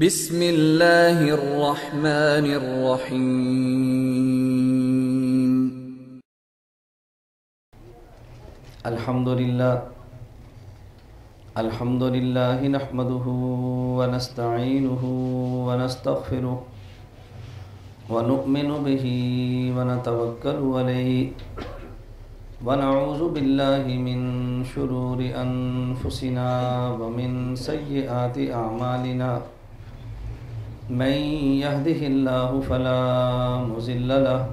بسم اللہ الرحمن الرحیم الحمدللہ نحمده ونستعینه ونستغفره ونؤمن به ونتوکل علیہ ونعوذ باللہ من شرور انفسنا ومن سیئات اعمالنا من يهده الله فلا مضل له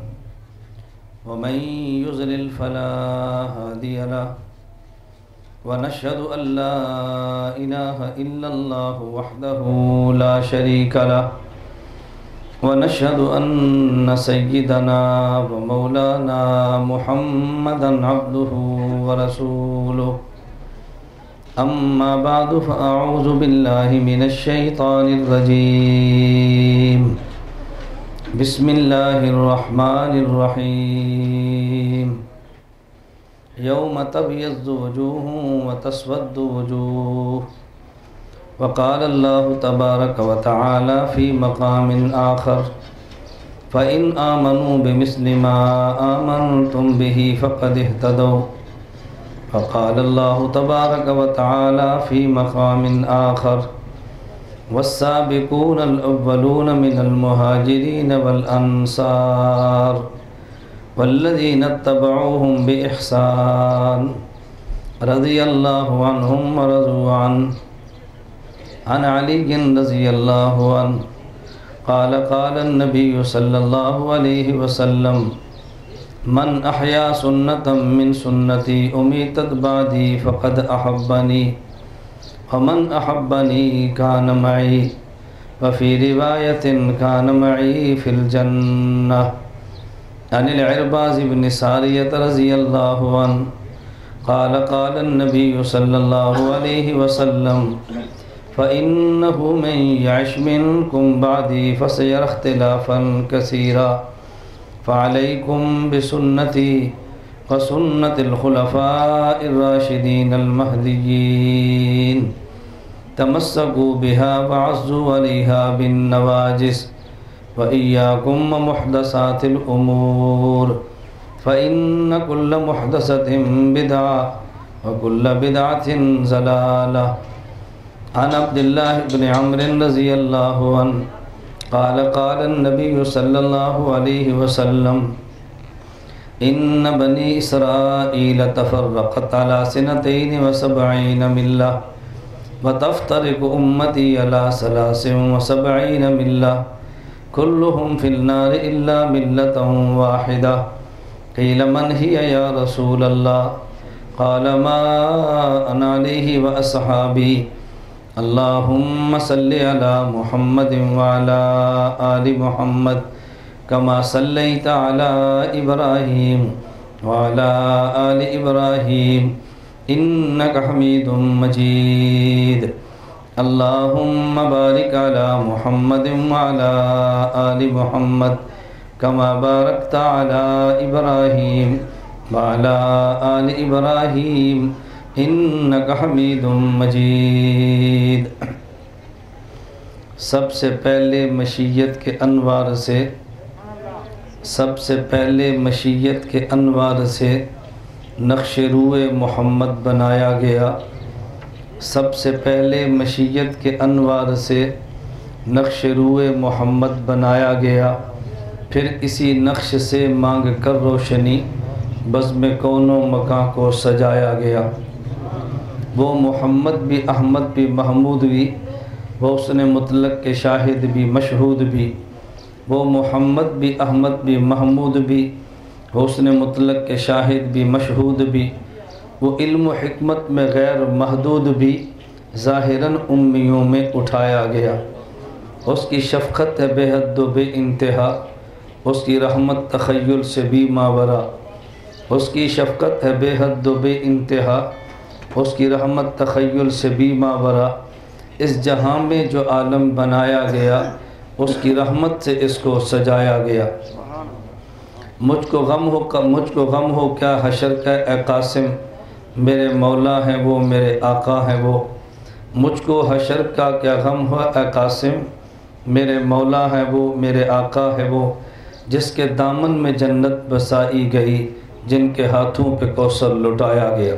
ومن يضلل فلا هادي له ونشهد أن لا إله إلا الله وحده لا شريك له ونشهد أن سيدنا ومولانا محمدا عبده ورسوله أما بعد فأعوذ بالله من الشيطان الرجيم بسم الله الرحمن الرحيم يوم تبيض وجوه وتسود وجوه وقال الله تبارك وتعالى في مقام آخر فإن آمنوا بمثل ما آمنتم به فقد اهتدوا وقال الله تبارك وتعالى في مقام آخر والسابقون الأولون من المهاجرين والأنصار والذين اتبعوهم بإحسان رضي الله عنهم ورضوا عنه عن علي رضي الله عنه قال النبي صلى الله عليه وسلم من أحيا سنة من سنتي أميتت بعدي فقد أحبني ومن أحبني كان معي وفي رواية كان معي في الجنة عن العرباض بن سارية رضي الله عنه قال النبي صلى الله عليه وسلم فإنه من يعش منكم بعدي فسيرى اختلافا كثيرا فعليكم بسنتي وسنة الخلفاء الراشدين المهديين تمسكوا بها وعزوا عليها بالنواجس وإياكم ومحدثات الأمور فإن كل محدثة بدعة وكل بدعة ضلالة عن عبد الله بن عمرو رضي الله عنه قال النبي صلى الله عليه وسلم إن بني إسرائيل تفرقت على 72 ملة وتفترق أمتي على 73 ملة كلهم في النار إلا ملة واحدة قيل من هي يا رسول الله قال ما أنا عليه وأصحابي اللهم صل على محمد وعلى آل محمد كما صليت على إبراهيم وعلى آل إبراهيم إنك حميد مجيد اللهم بارك على محمد وعلى آل محمد كما باركت على إبراهيم وعلى آل إبراهيم إنك حميد مجيد سب سے پہلے مشیت کے انوار سے نقش روئے محمد بنایا گیا سب سے پہلے مشیت کے انوار سے نقش روئے محمد بنایا گیا پھر اسی نقش سے مانگ کر روشنی بزم کون و مکان کو سجایا گیا وہ محمد بھی احمد بھی محمود بھی وہ حسن مطلق کے شاہد بھی مشہود بھی وہ محمد بھی احمد بھی محمود بھی حسن مطلق کے شاہد بھی مشہود بھی وہ علم و حکمت میں غیر محدود بھی ظاہراً امیوں میں اٹھایا گیا اس کی شفقت ہے بے حد و بے انتہا اس کی رحمت تخیل سے بھی ماورا اس کی شفقت ہے بے حد و بے انتہا اس کی رحمت تخیل سے بھی ماورا اس جہاں میں جو عالم بنایا گیا اس کی رحمت سے اس کو سجایا گیا مجھ کو غم ہو کیا حشر کا اے قاسم میرے مولا ہیں وہ میرے آقا ہیں وہ مجھ کو حشر کا کیا غم ہوا اے قاسم، میرے مولا ہے وہ، میرے آقا ہے وہ، جس کے دامن میں جنت بسائی گئی، جن کے ہاتھوں پہ کوثر لٹایا گیا۔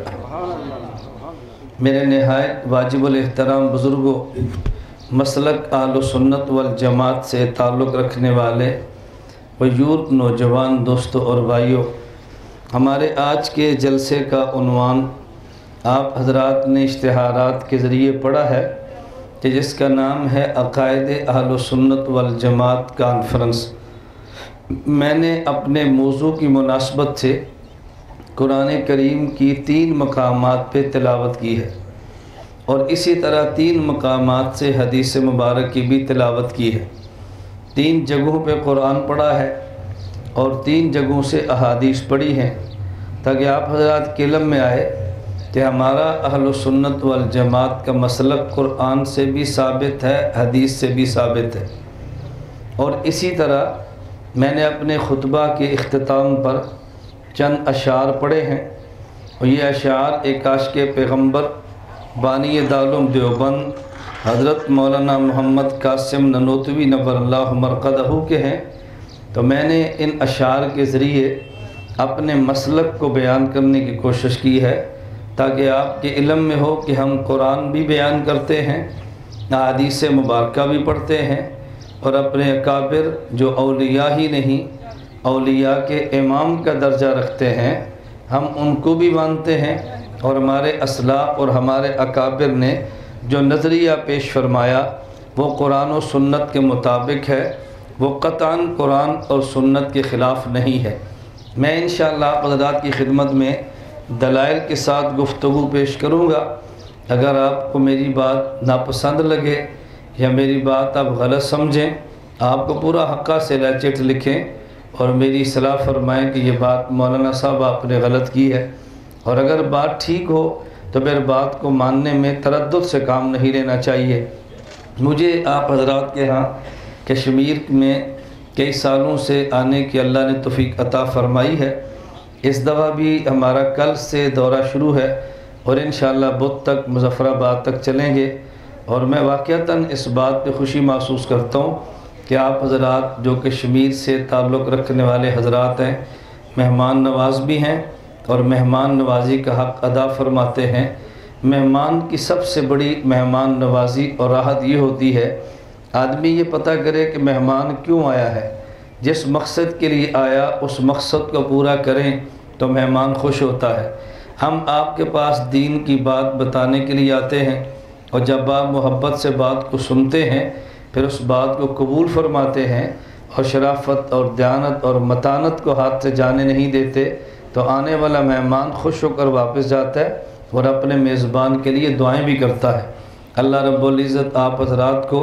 میرے نہایت واجب الاحترام بزرگوں، مسلک اہل سنت والجماعت سے تعلق رکھنے والے ویور نوجوان دوستوں اور بھائیوں، ہمارے آج کے جلسے کا عنوان آپ حضرات نے اشتہارات کے ذریعے پڑھا ہے کہ جس کا نام ہے عقائد اہل سنت والجماعت کانفرنس۔ میں نے اپنے موضوع کی مناسبت سے قرآن کریم کی 3 مقامات پہ تلاوت کی ہے، اور اسی طرح 3 مقامات سے حدیث مبارک کی بھی تلاوت کی ہے۔ 3 جگہوں پہ قرآن پڑھا ہے اور 3 جگہوں سے احادیث پڑھی ہیں، تاکہ آپ حضرات کے علم میں آئے کہ ہمارا اہل سنت والجماعت کا مسلک قرآن سے بھی ثابت ہے، حدیث سے بھی ثابت ہے۔ اور اسی طرح میں نے اپنے خطبہ کے اختتام پر چند اشعار پڑھے ہیں، اور یہ اشعار ایک عاشق پیغمبر بانی دارالعلوم دیوبند حضرت مولانا محمد قاسم ننوتوی نور اللہ مرقدہ کے ہیں۔ تو میں نے ان اشعار کے ذریعے اپنے مسلک کو بیان کرنے کی کوشش کی ہے، تاکہ آپ کے علم میں ہو کہ ہم قرآن بھی بیان کرتے ہیں، احادیث مبارکہ بھی پڑھتے ہیں، اور اپنے اکابر جو اولیاء ہی نہیں اولیاء کے امام کا درجہ رکھتے ہیں، ہم ان کو بھی مانتے ہیں، اور ہمارے اسلاف اور ہمارے اکابر نے جو نظریہ پیش فرمایا وہ قرآن و سنت کے مطابق ہے، وہ قطعاً قرآن اور سنت کے خلاف نہیں ہے۔ میں انشاءاللہ آپ حضرات کی خدمت میں دلائل کے ساتھ گفتگو پیش کروں گا۔ اگر آپ کو میری بات ناپسند لگے یا میری بات آپ غلط سمجھیں، آپ کو پورا حقہ سے چٹ لکھیں اور میری اصلاح فرمائیں کہ یہ بات مولانا صاحب آپ نے غلط کی ہے، اور اگر بات ٹھیک ہو تو پھر بات کو ماننے میں تردد سے کام نہیں لینا چاہیے۔ مجھے آپ حضرات کے ہاں کشمیر میں کئی سالوں سے آنے کی اللہ نے توفیق عطا فرمائی ہے۔ اس دفعہ بھی ہمارا کل سے دورہ شروع ہے، اور انشاءاللہ بدھ تک مظفر آباد تک چلیں گے، اور میں واقعتاً اس بات پہ خوشی محسوس کرتا ہوں کہ آپ حضرات جو کشمیر سے تعلق رکھنے والے حضرات ہیں، مہمان نواز بھی ہیں اور مہمان نوازی کا حق ادا فرماتے ہیں۔ مہمان کی سب سے بڑی مہمان نوازی اور راحت یہ ہوتی ہے، آدمی یہ پتہ کرے کہ مہمان کیوں آیا ہے، جس مقصد کے لیے آیا اس مقصد کو پورا کریں تو مہمان خوش ہوتا ہے۔ ہم آپ کے پاس دین کی بات بتانے کے لیے آتے ہیں، اور جب آپ محبت سے بات کو سنتے ہیں پھر اس بات کو قبول فرماتے ہیں، اور شرافت اور دیانت اور متانت کو ہاتھ سے جانے نہیں دیتے، تو آنے والا مہمان خوش ہو کر واپس جاتا ہے اور اپنے میزبان کے لیے دعائیں بھی کرتا ہے۔ اللہ رب العزت آپ حضرات کو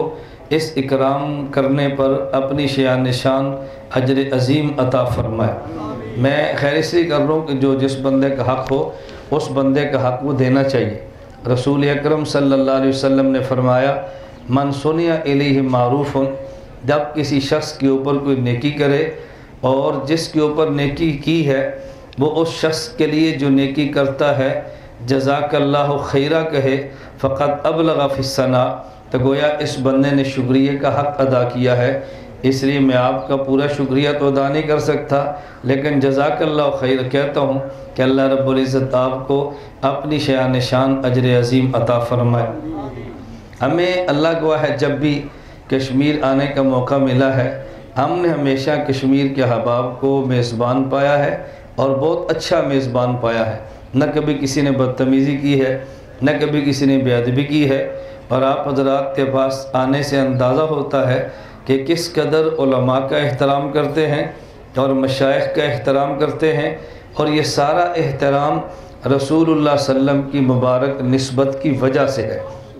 اس اکرام کرنے پر اپنی شان نشان اجر عظیم عطا فرمائے۔ میں خیر اس لیے کر رہا ہوں کہ جو جس بندے کا حق ہو اس بندے کا حق وہ دینا چاہیے۔ رسول اکرم صلی اللہ علیہ وسلم نے فرمایا، من سنیا الیہ معروف، جب کسی شخص کے اوپر کوئی نیکی کرے اور جس کے اوپر نیکی کی ہے وہ اس شخص کے لیے جو نیکی کرتا ہے جزاک اللہ خیرہ کہے، فقط ابلغ فی الثناء، تو گویا اس بندے نے شکریہ کا حق ادا کیا ہے۔ اس لیے میں آپ کا پورا شکریہ تو ادا نہیں کر سکتا، لیکن جزاک اللہ خیر کہتا ہوں کہ اللہ رب العزت آپ کو اپنی شان نشان اجر عظیم عطا فرمائے۔ ہمیں اللہ گواہ ہے جب بھی کشمیر آنے کا موقع ملا ہے، ہم نے ہمیشہ کشمیر کے احباب کو میزبان پایا ہے، اور بہت اچھا میزبان پایا ہے۔ نہ کبھی کسی نے بدتمیزی کی ہے، نہ کبھی کسی نے بے ادبی کی ہے، اور آپ حضرات کے پاس آنے سے اندازہ ہوتا ہے کہ کس قدر علماء کا احترام کرتے ہیں اور مشائخ کا احترام کرتے ہیں، اور یہ سارا احترام رسول اللہ صلی اللہ علیہ وسلم کی مبارک نسبت کی وجہ سے ہے،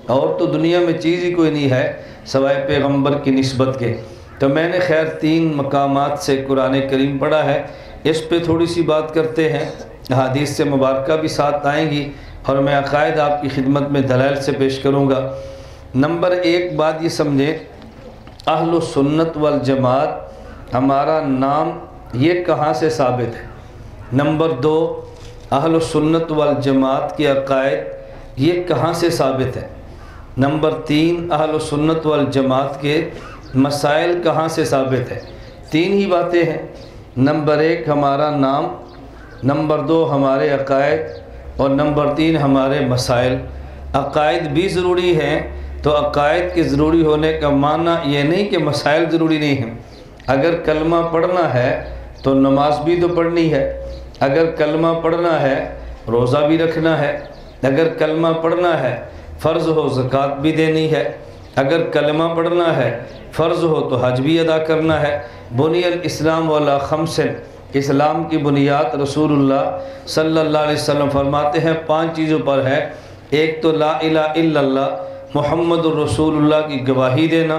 اور تو دنیا میں چیز ہی کوئی نہیں ہے سوائے پیغمبر کی نسبت کے۔ تو میں نے خیر 3 مقامات سے قرآن کریم پڑھا ہے، اس پہ تھوڑی سی بات کرتے ہیں، حدیث سے مبارکہ بھی ساتھ آئیں گی، اور میں عقائد آپ کی خدمت میں دلائل سے پیش کروں گا۔ نمبر 1 بات یہ سمجھیں، اہل سنت والجماعت ہمارا نام یہ کہاں سے ثابت ہے؟ نمبر 2، اہل سنت والجماعت کے عقائد یہ کہاں سے ثابت ہے؟ نمبر 3 اہل سنت والجماعت کے مسائل کہاں سے ثابت ہے؟ 3 ہی باتیں ہیں۔ نمبر 1 ہمارا نام، نمبر 2 ہمارے عقائد، اور نمبر 3 ہمارے مسائل۔ عقائد بھی ضروری ہیں، تو عقائد کے ضروری ہونے کا معنی یہ نہیں کہ مسائل ضروری نہیں ہیں۔ اگر کلمہ پڑھنا ہے تو نماز بھی تو پڑھنی ہے، اگر کلمہ پڑھنا ہے روزہ بھی رکھنا ہے، اگر کلمہ پڑھنا ہے فرض ہو زکوٰۃ بھی دینی ہے، اگر کلمہ پڑھنا ہے فرض ہو تو حج بھی ادا کرنا ہے۔ بنی الاسلام علی خمس، اسلام کی بنیاد رسول اللہ صلی اللہ علیہ وسلم فرماتے ہیں 5 چیزوں پر ہے۔ ایک تو لا الہ الا اللہ محمد الرسول اللہ کی گواہی دینا،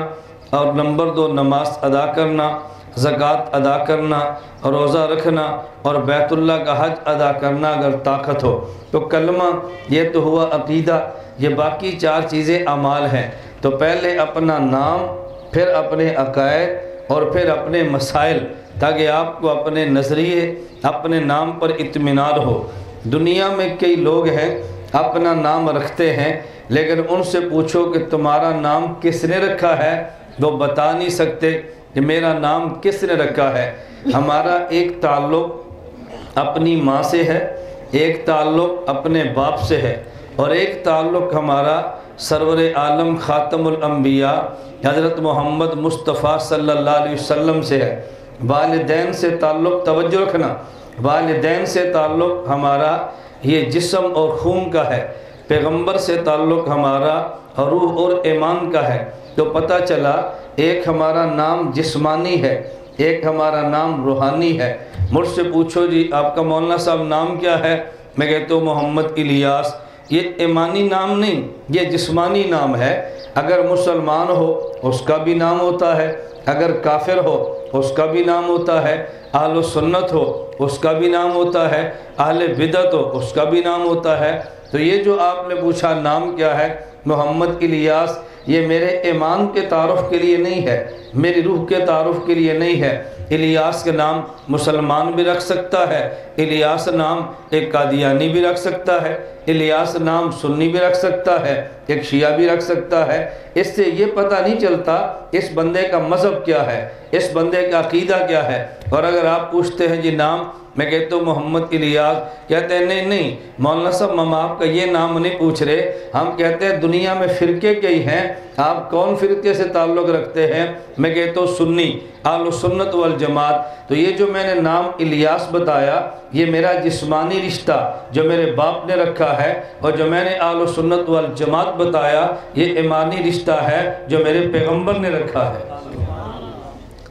اور نمبر 2 نماز ادا کرنا، زکوٰۃ ادا کرنا، روزہ رکھنا، اور بیت اللہ کا حج ادا کرنا اگر طاقت ہو۔ تو کلمہ یہ تو ہوا عقیدہ، یہ باقی 4 چیزیں اعمال ہیں۔ تو پہلے اپنا نام، پھر اپنے عقائد، اور پھر اپنے مسائل، تاکہ آپ کو اپنے نظریے، اپنے نام پر اطمینان ہو۔ دنیا میں کئی لوگ ہیں اپنا نام رکھتے ہیں، لیکن ان سے پوچھو کہ تمہارا نام کس نے رکھا ہے، وہ بتا نہیں سکتے کہ میرا نام کس نے رکھا ہے۔ ہمارا ایک تعلق اپنی ماں سے ہے، ایک تعلق اپنے باپ سے ہے، اور ایک تعلق ہمارا سرور عالم خاتم الانبیاء حضرت محمد مصطفیٰ صلی اللہ علیہ وسلم سے ہے۔ والدین سے تعلق، توجہ رکھنا، والدین سے تعلق ہمارا یہ جسم اور خون کا ہے، پیغمبر سے تعلق ہمارا روح اور ایمان کا ہے۔ تو پتہ چلا ایک ہمارا نام جسمانی ہے، ایک ہمارا نام روحانی ہے۔ مجھ سے پوچھو جی آپ کا مولانا صاحب نام کیا ہے، میں کہتا ہوں محمد الیاس۔ یہ ایمانی نام نہیں، یہ جسمانی نام ہے۔ اگر مسلمان ہو اس کا بھی نام ہوتا ہے، اگر کافر ہو اس کا بھی نام ہوتا ہے، اہل سنت ہو اس کا بھی نام ہوتا ہے، اہل بدعت ہو اس کا بھی نام ہوتا ہے۔ تو یہ جو آپ نے پوچھا نام کیا ہے محمد الیاس، یہ میرے ایمان کے تعارف کے لیے نہیں ہے، میری روح کے تعارف کے لیے نہیں ہے۔ الیاس کے نام مسلمان بھی رکھ سکتا ہے، الیاس نام ایک قادیانی بھی رکھ سکتا ہے، الیاس نام سنی بھی رکھ سکتا ہے، ایک شیعہ بھی رکھ سکتا ہے۔ اس سے یہ پتہ نہیں چلتا اس بندے کا مذہب کیا ہے، اس بندے کا عقیدہ کیا ہے۔ اور اگر آپ پوچھتے ہیں جی نام، میں کہتا ہوں محمد الیاس، کہتے ہیں نہیں مولانا صاحب ہم آپ کا یہ نام نہیں پوچھ رہے، ہم کہتے ہیں دنیا میں فرقے کئی ہیں، آپ کون فرقے سے تعلق رکھتے ہیں؟ میں کہتا ہوں سنی، اہل سنت والجماعت۔ تو یہ جو میں نے نام الیاس بتایا یہ میرا جسمانی رشتہ جو میرے باپ نے رکھا ہے، اور جو میں نے اہل سنت والجماعت بتایا یہ ایمانی رشتہ ہے جو میرے پیغمبر نے رکھا ہے۔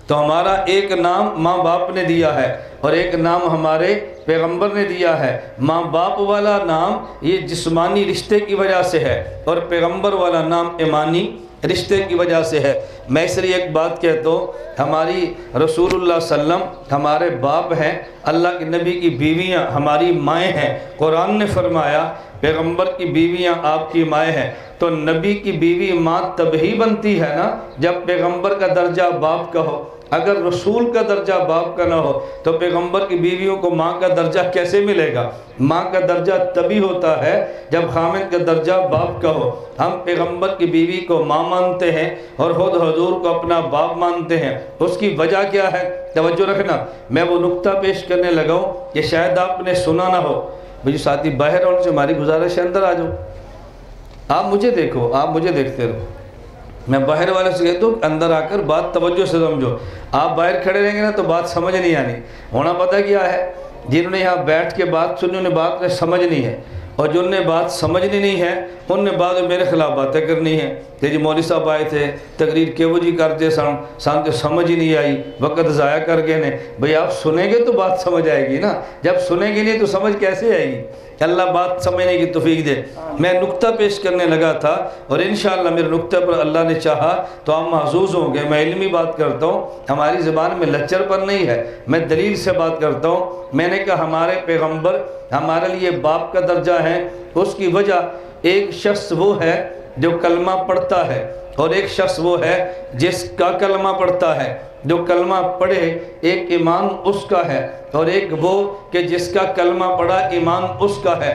تو ہمارا ایک نام ماں باپ نے دیا ہے اور ایک نام ہمارے پیغمبر نے دیا ہے۔ ماں باپ والا نام یہ جسمانی رشتے کی وجہ سے ہے، اور پیغمبر والا نام ایمانی رشتے کی وجہ سے ہے۔ میں اس لیے ایک بات کہتا ہوں، ہماری رسول اللہ صلی اللہ علیہ وسلم ہمارے باپ ہیں، اللہ کے نبی کی بیویاں ہماری مائیں ہیں۔ قرآن نے فرمایا پیغمبر کی بیویاں آپ کی مائیں ہیں، تو نبی کی بیوی ماں تب ہی بنتی ہے نا جب پیغمبر کا درجہ باپ کا ہو۔ اگر رسول کا درجہ باپ کا نہ ہو تو پیغمبر کی بیویوں کو ماں کا درجہ کیسے ملے گا؟ ماں کا درجہ تبھی ہوتا ہے جب خامد کا درجہ باپ کا ہو۔ ہم پیغمبر کی بیوی کو ماں مانتے ہیں اور خود حضور کو اپنا باپ مانتے ہیں۔ اس کی وجہ کیا ہے؟ توجہ رکھنا، میں وہ نقطہ پیش کرنے لگا ہوں کہ شاید آپ نے سنا نہ ہو۔ مجھے ساتھی باہر اور سے ہماری گزارش ہے اندر آ جاؤ، آپ مجھے دیکھو، آپ مجھے دیکھتے رہو۔ میں باہر والے سے کہتا ہوں اندر آ کر بات توجہ سے سمجھو۔ آپ باہر کھڑے رہیں گے نا تو بات سمجھ نہیں آنی۔ ہونا پتہ کیا ہے، جنہوں نے یہاں بیٹھ کے بات سنی انہیں بات سمجھنی ہے، اور جن نے بات سمجھنی نہیں ہے ان نے بعد میں میرے خلاف باتیں کرنی ہیں کہ جی مولوی صاحب آئے تھے تقریر کے وہ جی کرتے سان کے سمجھ ہی نہیں آئی، وقت ضائع کر گئے نے۔ بھئی آپ سنیں گے تو بات سمجھ آئے گی نا، جب سنیں گے نہیں تو سمجھ کیسے آئے گی؟ اللہ بات سمجھنے کی توفیق دے۔ میں نقطہ پیش کرنے لگا تھا اور انشاءاللہ میرے نقطے پر اللہ نے چاہا تو آپ محظوظ ہوں گے۔ میں علمی بات کرتا ہوں، ہماری زبان میں لچر پر نہیں ہے، میں دلیل سے بات کرتا ہوں۔ میں نے کہا ہمارے پیغمبر ہمارے لیے باپ کا درجہ ہے، اس کی وجہ ایک شخص وہ ہے جو کلمہ پڑھتا ہے، اور ایک شخص وہ ہے جس کا کلمہ پڑھتا ہے۔ جو کلمہ پڑھے ایک ایمان اس کا ہے، اور ایک وہ کہ جس کا کلمہ پڑھا ایمان اس کا ہے۔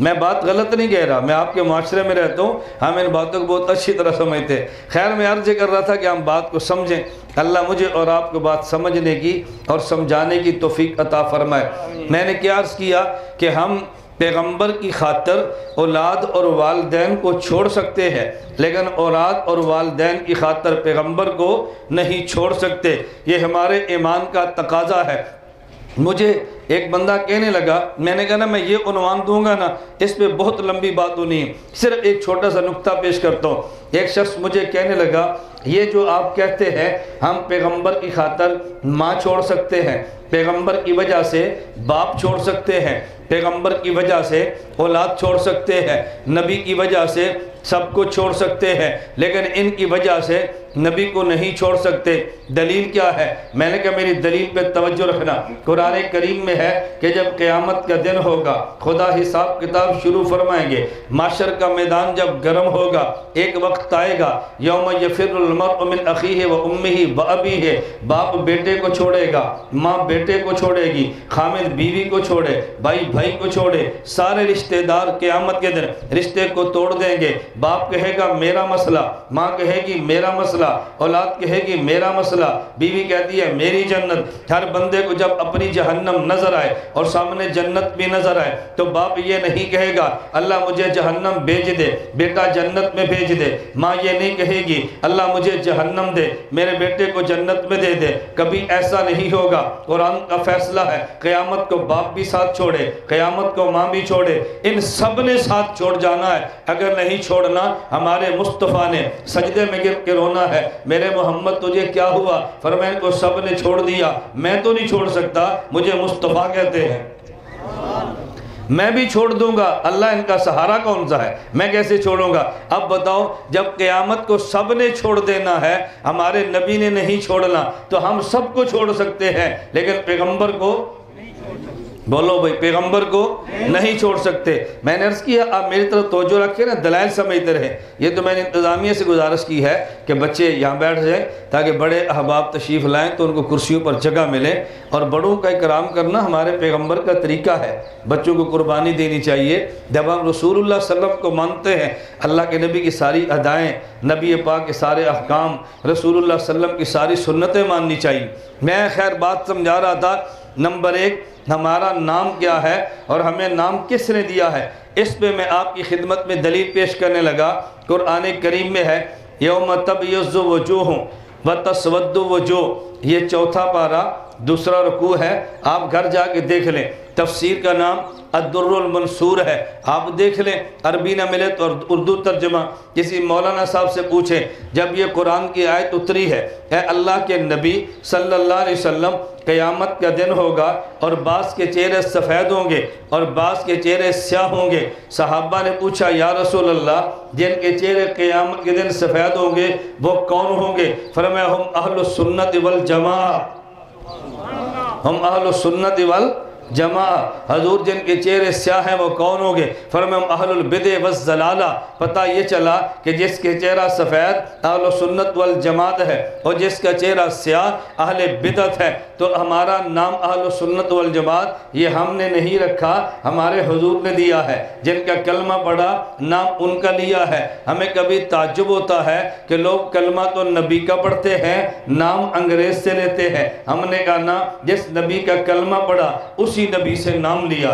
میں بات غلط نہیں کہہ رہا، میں آپ کے معاشرے میں رہتا ہوں، ہم ان باتوں کو بہت اچھی طرح سمجھتے ہیں۔ خیر میں عرض کر رہا تھا کہ ہم بات کو سمجھیں، اللہ مجھے اور آپ کو بات سمجھنے کی اور سمجھانے کی توفیق عطا فرمائے۔ میں نے کیا عرض کیا کہ ہم پیغمبر کی خاطر اولاد اور والدین کو چھوڑ سکتے ہیں، لیکن اولاد اور والدین کی خاطر پیغمبر کو نہیں چھوڑ سکتے، یہ ہمارے ایمان کا تقاضا ہے۔ مجھے ایک بندہ کہنے لگا، میں نے کہا نا میں یہ عنوان دوں گا نا، اس پہ بہت لمبی بات ہونی ہے، صرف ایک چھوٹا سا نقطہ پیش کرتا ہوں۔ ایک شخص مجھے کہنے لگا یہ جو آپ کہتے ہیں ہم پیغمبر کی خاطر ماں چھوڑ سکتے ہیں، پیغمبر کی وجہ سے باپ چھوڑ سکتے ہیں، پیغمبر کی وجہ سے اولاد چھوڑ سکتے ہیں، نبی کی وجہ سے سب کو چھوڑ سکتے ہیں، لیکن ان کی وجہ سے نبی کو نہیں چھوڑ سکتے، دلیل کیا ہے؟ میں نے کہا میری دلیل پہ توجہ رکھنا۔ قرآن کریم میں ہے کہ جب قیامت کا دن ہوگا، خدا حساب کتاب شروع فرمائیں گے، معاشر کا میدان جب گرم ہوگا، ایک وقت آئے گا یوم یفر المرء من اخیہ و امہ و ابیہ، باپ بیٹے کو چھوڑے گا، ماں بیٹے کو چھوڑے گی، خامد بیوی کو چھوڑے، بھائی بھائی کو چھوڑے، سارے رشتہ دار قیامت کے دن رشتے کو توڑ دیں گے۔ باپ کہے گا میرا مسئلہ، ماں کہے گی میرا مسئلہ، اولاد کہے گی میرا مسئلہ، بیوی کہتی ہے میری جنت۔ ہر بندے کو جب اپنی جہنم نظر آئے اور سامنے جنت بھی نظر آئے تو باپ یہ نہیں کہے گا اللہ مجھے جہنم بھیج دے، بیٹا جنت میں بھیج دے۔ ماں یہ نہیں کہے گی اللہ مجھے جہنم دے، میرے بیٹے کو جنت میں دے دے۔ کبھی ایسا نہیں ہوگا۔ قرآن کا فیصلہ ہے قیامت کو باپ بھی ساتھ چھوڑے، قیامت کو ماں بھی چھوڑے، ان سب نے ساتھ چھوڑ جانا ہے۔ اگر نہیں چھوڑنا، ہمارے مصطفیٰ نے سجدے میں گر کے رونا ہے، میرے محمد تجھے کیا ہوا؟ فرمایا ان کو سب نے چھوڑ دیا، میں تو نہیں چھوڑ سکتا، مجھے مصطفیٰ کہتے ہیں، میں بھی چھوڑ دوں گا۔ اللہ ان کا سہارا کون سا ہے؟ میں کیسے چھوڑوں گا؟ اب بتاؤ جب قیامت کو سب نے چھوڑ دینا ہے، ہمارے نبی نے نہیں چھوڑنا، تو ہم سب کو چھوڑ سکتے ہیں لیکن پیغمبر کو، بولو بھائی، پیغمبر کو نہیں چھوڑ سکتے۔ میں نے عرض کیا آپ میری طرف توجہ رکھیں نا، دلائل سمجھتے رہیں۔ یہ تو میں نے انتظامیہ سے گزارش کی ہے کہ بچے یہاں بیٹھ جائیں تاکہ بڑے احباب تشریف لائیں تو ان کو کرسیوں پر جگہ ملے، اور بڑوں کا اکرام کرنا ہمارے پیغمبر کا طریقہ ہے، بچوں کو قربانی دینی چاہیے۔ جب ہم رسول اللہ صلی اللہ علیہ وسلم کو مانتے ہیں، اللہ کے نبی کی ساری ادائیں، نبی پاک کے سارے احکام، رسول اللہ صلی اللہ علیہ وسلم کی ساری سنتیں ماننی چاہیے۔ میں خیر بات سمجھا رہا تھا، نمبر ایک ہمارا نام کیا ہے اور ہمیں نام کس نے دیا ہے، اس پہ میں آپ کی خدمت میں دلیل پیش کرنے لگا۔ قرآن کریم میں ہے یوم تبیض وجوہ وتسود وجوہ، یہ چوتھا پارہ دوسرا رکوع ہے، آپ گھر جا کے دیکھ لیں۔ تفسیر کا نام الدر المنصور ہے، آپ دیکھ لیں، عربی نہ ملے تو اردو ترجمہ کسی مولانا صاحب سے پوچھیں۔ جب یہ قرآن کی آیت اتری ہے، اے اللہ کے نبی صلی اللہ علیہ وسلم، قیامت کا دن ہوگا اور بعض کے چہرے سفید ہوں گے اور بعض کے چہرے سیاہ ہوں گے۔ صحابہ نے پوچھا یا رسول اللہ، جن کے چہرے قیامت کے دن سفید ہوں گے وہ کون ہوں گے؟ فرمایا ہم اہل السنت والجماعہ، ہم اہل السنت والجماعہ۔ حضور جن کے چہرے سیاہ ہیں وہ کون ہوں گے؟ فرمایا ہم اہل البدع والضلالہ۔ پتہ یہ چلا کہ جس کے چہرہ سفید اہل السنت والجماعت ہے اور جس کا چہرہ سیاہ اہل بدعت ہے۔ تو ہمارا نام اہل السنت والجماعت یہ ہم نے نہیں رکھا، ہمارے حضور نے دیا ہے۔ جن کا کلمہ پڑھا نام ان کا لیا ہے۔ ہمیں کبھی تعجب ہوتا ہے کہ لوگ کلمہ تو نبی کا پڑھتے ہیں، نام انگریز سے لیتے ہیں۔ ہم نے کہا نا، جس نبی کا کلمہ پڑھا اسی نبی سے نام لیا،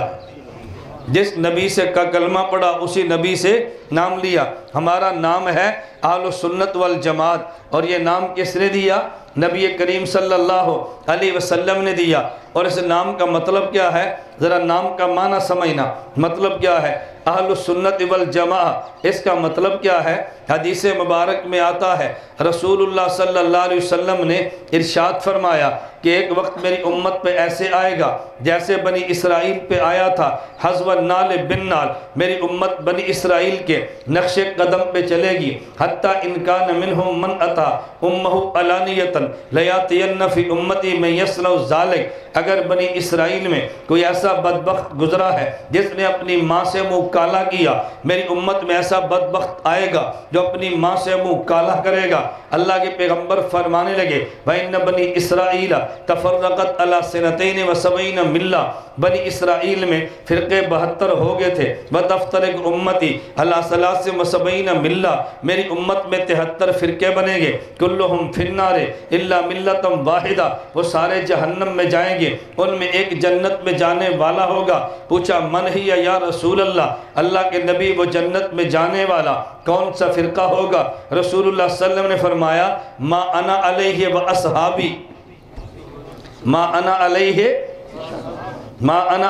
جس نبی سے کا کلمہ پڑھا اسی نبی سے نام لیا۔ ہمارا نام ہے اہل السنت والجماعت، اور یہ نام کس نے دیا؟ نبی کریم صلی اللہ علیہ وسلم نے دیا۔ اور اس نام کا مطلب کیا ہے؟ ذرا نام کا معنی سمجھنا، مطلب کیا ہے؟ اہل السنت والجماعت، اس کا مطلب کیا ہے؟ حدیث مبارک میں آتا ہے رسول اللہ صلی اللہ علیہ وسلم نے ارشاد فرمایا کہ ایک وقت میری امت پہ ایسے آئے گا جیسے بنی اسرائیل پہ آیا تھا، حذو النال بالنال، میری امت بنی اسرائیل کے نقش قدم پہ چلے گی. حتیٰ ان کان منہم من اتا امہ علانیۃ لیاتین فی امتی من یصنع ذلک. اگر بنی اسرائیل میں کوئی ایسا بدبخت گزرا ہے جس نے اپنی ماں سے منہ کالا کیا، میری امت میں ایسا بدبخت آئے گا جو اپنی ماں سے منہ کالا کرے گا. اللہ کے پیغمبر فرمانے لگے وَإِنَّ بَنِي إِسْرَائِيلَ تَفَرَّقَتْ عَلَى سِنَتَيْنِ وَسَبْعِينَ مِلَّةً. بنی اسرائیل میں فرقے 72 ہو گئے تھے. وَتَفْتَرِقُ أُمَّتِي عَلَى ثَلَاثٍ وَسَبْعِينَ مِلَّةً. میری امت میں 73 فرقے بنیں گے. كُلُّهُمْ فِي النَّارِ إِلَّا مِلَّةً وَاحِدَةً. وہ سارے جہنم میں جائیں گے، ان میں ایک جنت میں جانے والا ہوگا. پوچھا من ہی یا رسول اللہ، اللہ کے نبی وہ جنت میں جانے والا کون سا فرقہ ہوگا؟ رسول اللہ صلی اللہ علیہ وسلم نے فرمایا ما انا علیہ و اصحابی. ما انا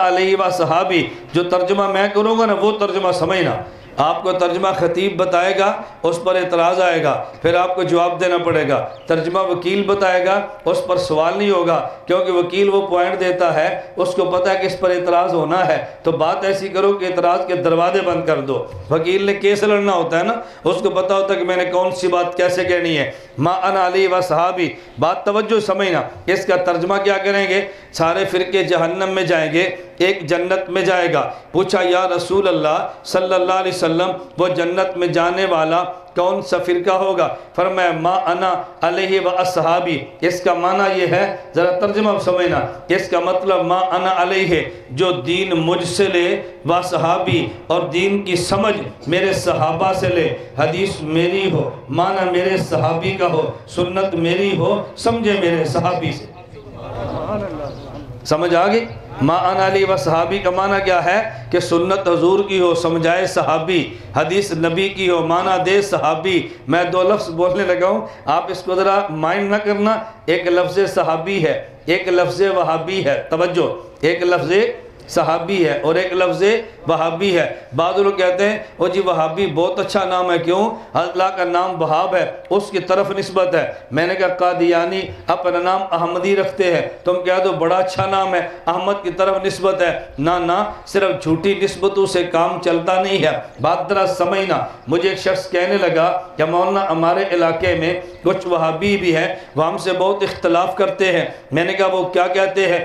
علیہ و صحابی. جو ترجمہ میں کروں گا نا وہ ترجمہ سمجھنا. آپ کو ترجمہ خطیب بتائے گا، اس پر اعتراض آئے گا، پھر آپ کو جواب دینا پڑے گا. ترجمہ وکیل بتائے گا، اس پر سوال نہیں ہوگا، کیونکہ وکیل وہ پوائنٹ دیتا ہے، اس کو پتہ ہے کہ اس پر اعتراض ہونا ہے، تو بات ایسی کرو کہ اعتراض کے دروازے بند کر دو. وکیل نے کیس لڑنا ہوتا ہے نا، اس کو پتہ ہوتا ہے کہ میں نے کون سی بات کیسے کہنی ہے. ما انا علی و صحابی. بات توجہ سمجھنا. اس کا ترجمہ کیا کریں گے؟ سارے فرقے جہنم میں جائیں گے، ایک جنت میں جائے گا. پوچھا یا رسول اللہ صلی اللہ علیہ وسلم وہ جنت میں جانے والا کون سا فرقہ ہوگا؟ فرمایا ما انا علیہ و اصحابی. اس کا معنی یہ ہے، ذرا ترجمہ سمجھنا، اس کا مطلب ما انا علیہ جو دین مجھ سے لے، و صحابی اور دین کی سمجھ میرے صحابہ سے لے. حدیث میری ہو، معنی میرے صحابی کا ہو، سنت میری ہو، سمجھے میرے صحابی سے. سمجھ آگئی؟ ما انا علی و صحابی کا معنی کیا ہے کہ سنت حضور کی ہو، سمجھائے صحابی، حدیث نبی کی ہو، معنی دے صحابی. میں 2 لفظ بولنے لگا ہوں، آپ اس کو ذرا مائنڈ نہ کرنا. ایک لفظ صحابی ہے، ایک لفظ وہابی ہے. توجہ، ایک لفظ صحابی ہے اور ایک لفظ وہابی ہے. بعض لوگ کہتے ہیں وہ جی وہابی بہت اچھا نام ہے. کیوں؟ اللہ کا نام وہاب ہے، اس کی طرف نسبت ہے. میں نے کہا قادیانی اپنا نام احمدی رکھتے ہیں، تم کہہ دو بڑا اچھا نام ہے، احمد کی طرف نسبت ہے. نہ صرف جھوٹی نسبتوں سے کام چلتا نہیں ہے. بات ذرا سمجھنا. مجھے ایک شخص کہنے لگا کہ مولانا ہمارے علاقے میں کچھ وہابی بھی ہیں، وہ ہم سے بہت اختلاف کرتے ہیں. میں نے کہا وہ کیا کہتے ہیں؟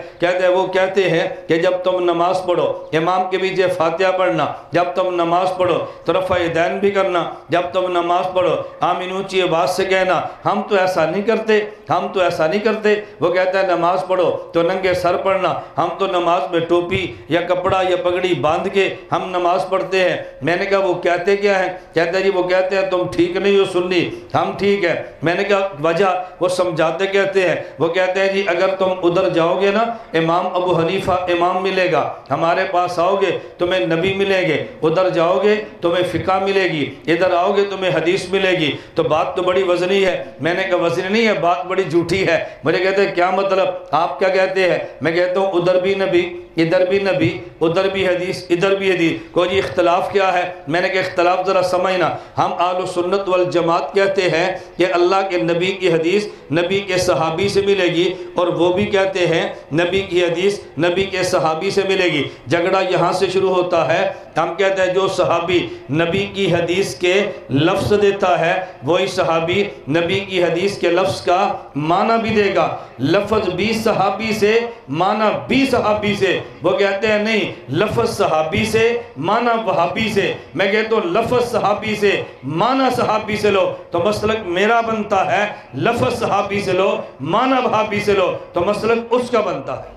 وہ کہتے ہیں کہ جب تم نماز پڑھو امام کے پیچھے فاتحہ پڑھنا، جب تم نماز پڑھو تو رفع یدین بھی کرنا، جب تم نماز پڑھو آمین اونچی آواز سے کہنا. ہم تو ایسا نہیں کرتے. وہ کہتا ہے نماز پڑھو تو ننگے سر پڑھنا، ہم تو نماز میں ٹوپی یا کپڑا یا پگڑی باندھ کے ہم نماز پڑھتے ہیں. میں نے کہا وہ کہتے کیا ہیں؟ کہتے ہیں جی وہ کہتے ہیں تم ٹھیک نہیں ہو سنی، ہم ٹھیک ہے. میں نے کہا وجہ؟ وہ سمجھاتے کہتے ہیں، وہ کہتے ہیں جی اگر تم ادھر جاؤ گے نا امام ابو حنیفہ امام ملے گا، ہمارے پاس آؤ گے تمہیں نبی ملیں گے، ادھر جاؤ گے تمہیں فقہ ملے گی، ادھر آؤ گے تمہیں حدیث ملے گی. تو بات تو بڑی وزنی ہے. میں نے کہا وزنی نہیں ہے، بات بڑی جھوٹی ہے. مجھے کہتے ہیں کیا مطلب؟ آپ کیا کہتے ہیں؟ میں کہتا ہوں ادھر بھی نبی، ادھر بھی نبی، ادھر بھی حدیث، ادھر بھی حدیث. کوئی جی اختلاف کیا ہے؟ میں نے کہا اختلاف ذرا سمجھنا. ہم اہل سنت والجماعت کہتے ہیں کہ اللہ کے نبی کی حدیث نبی کے صحابی سے ملے گی، اور وہ بھی کہتے ہیں نبی کی حدیث نبی کے صحابی سے ملے گی. جھگڑا یہاں سے شروع ہوتا ہے. ہم کہتے ہیں جو صحابی نبی کی حدیث کے لفظ دیتا ہے وہی صحابی نبی کی حدیث کے لفظ کا معنی بھی دے گا. لفظ بھی صحابی سے، معنی بھی صحابی سے. وہ کہتے ہیں نہیں، لفظ صحابی سے معنی وہابی سے. میں کہتا ہوں لفظ صحابی سے معنی صحابی سے لو تو مسلک میرا بنتا ہے، لفظ صحابی سے لو معنی وہابی سے لو تو مسلک اس کا بنتا ہے.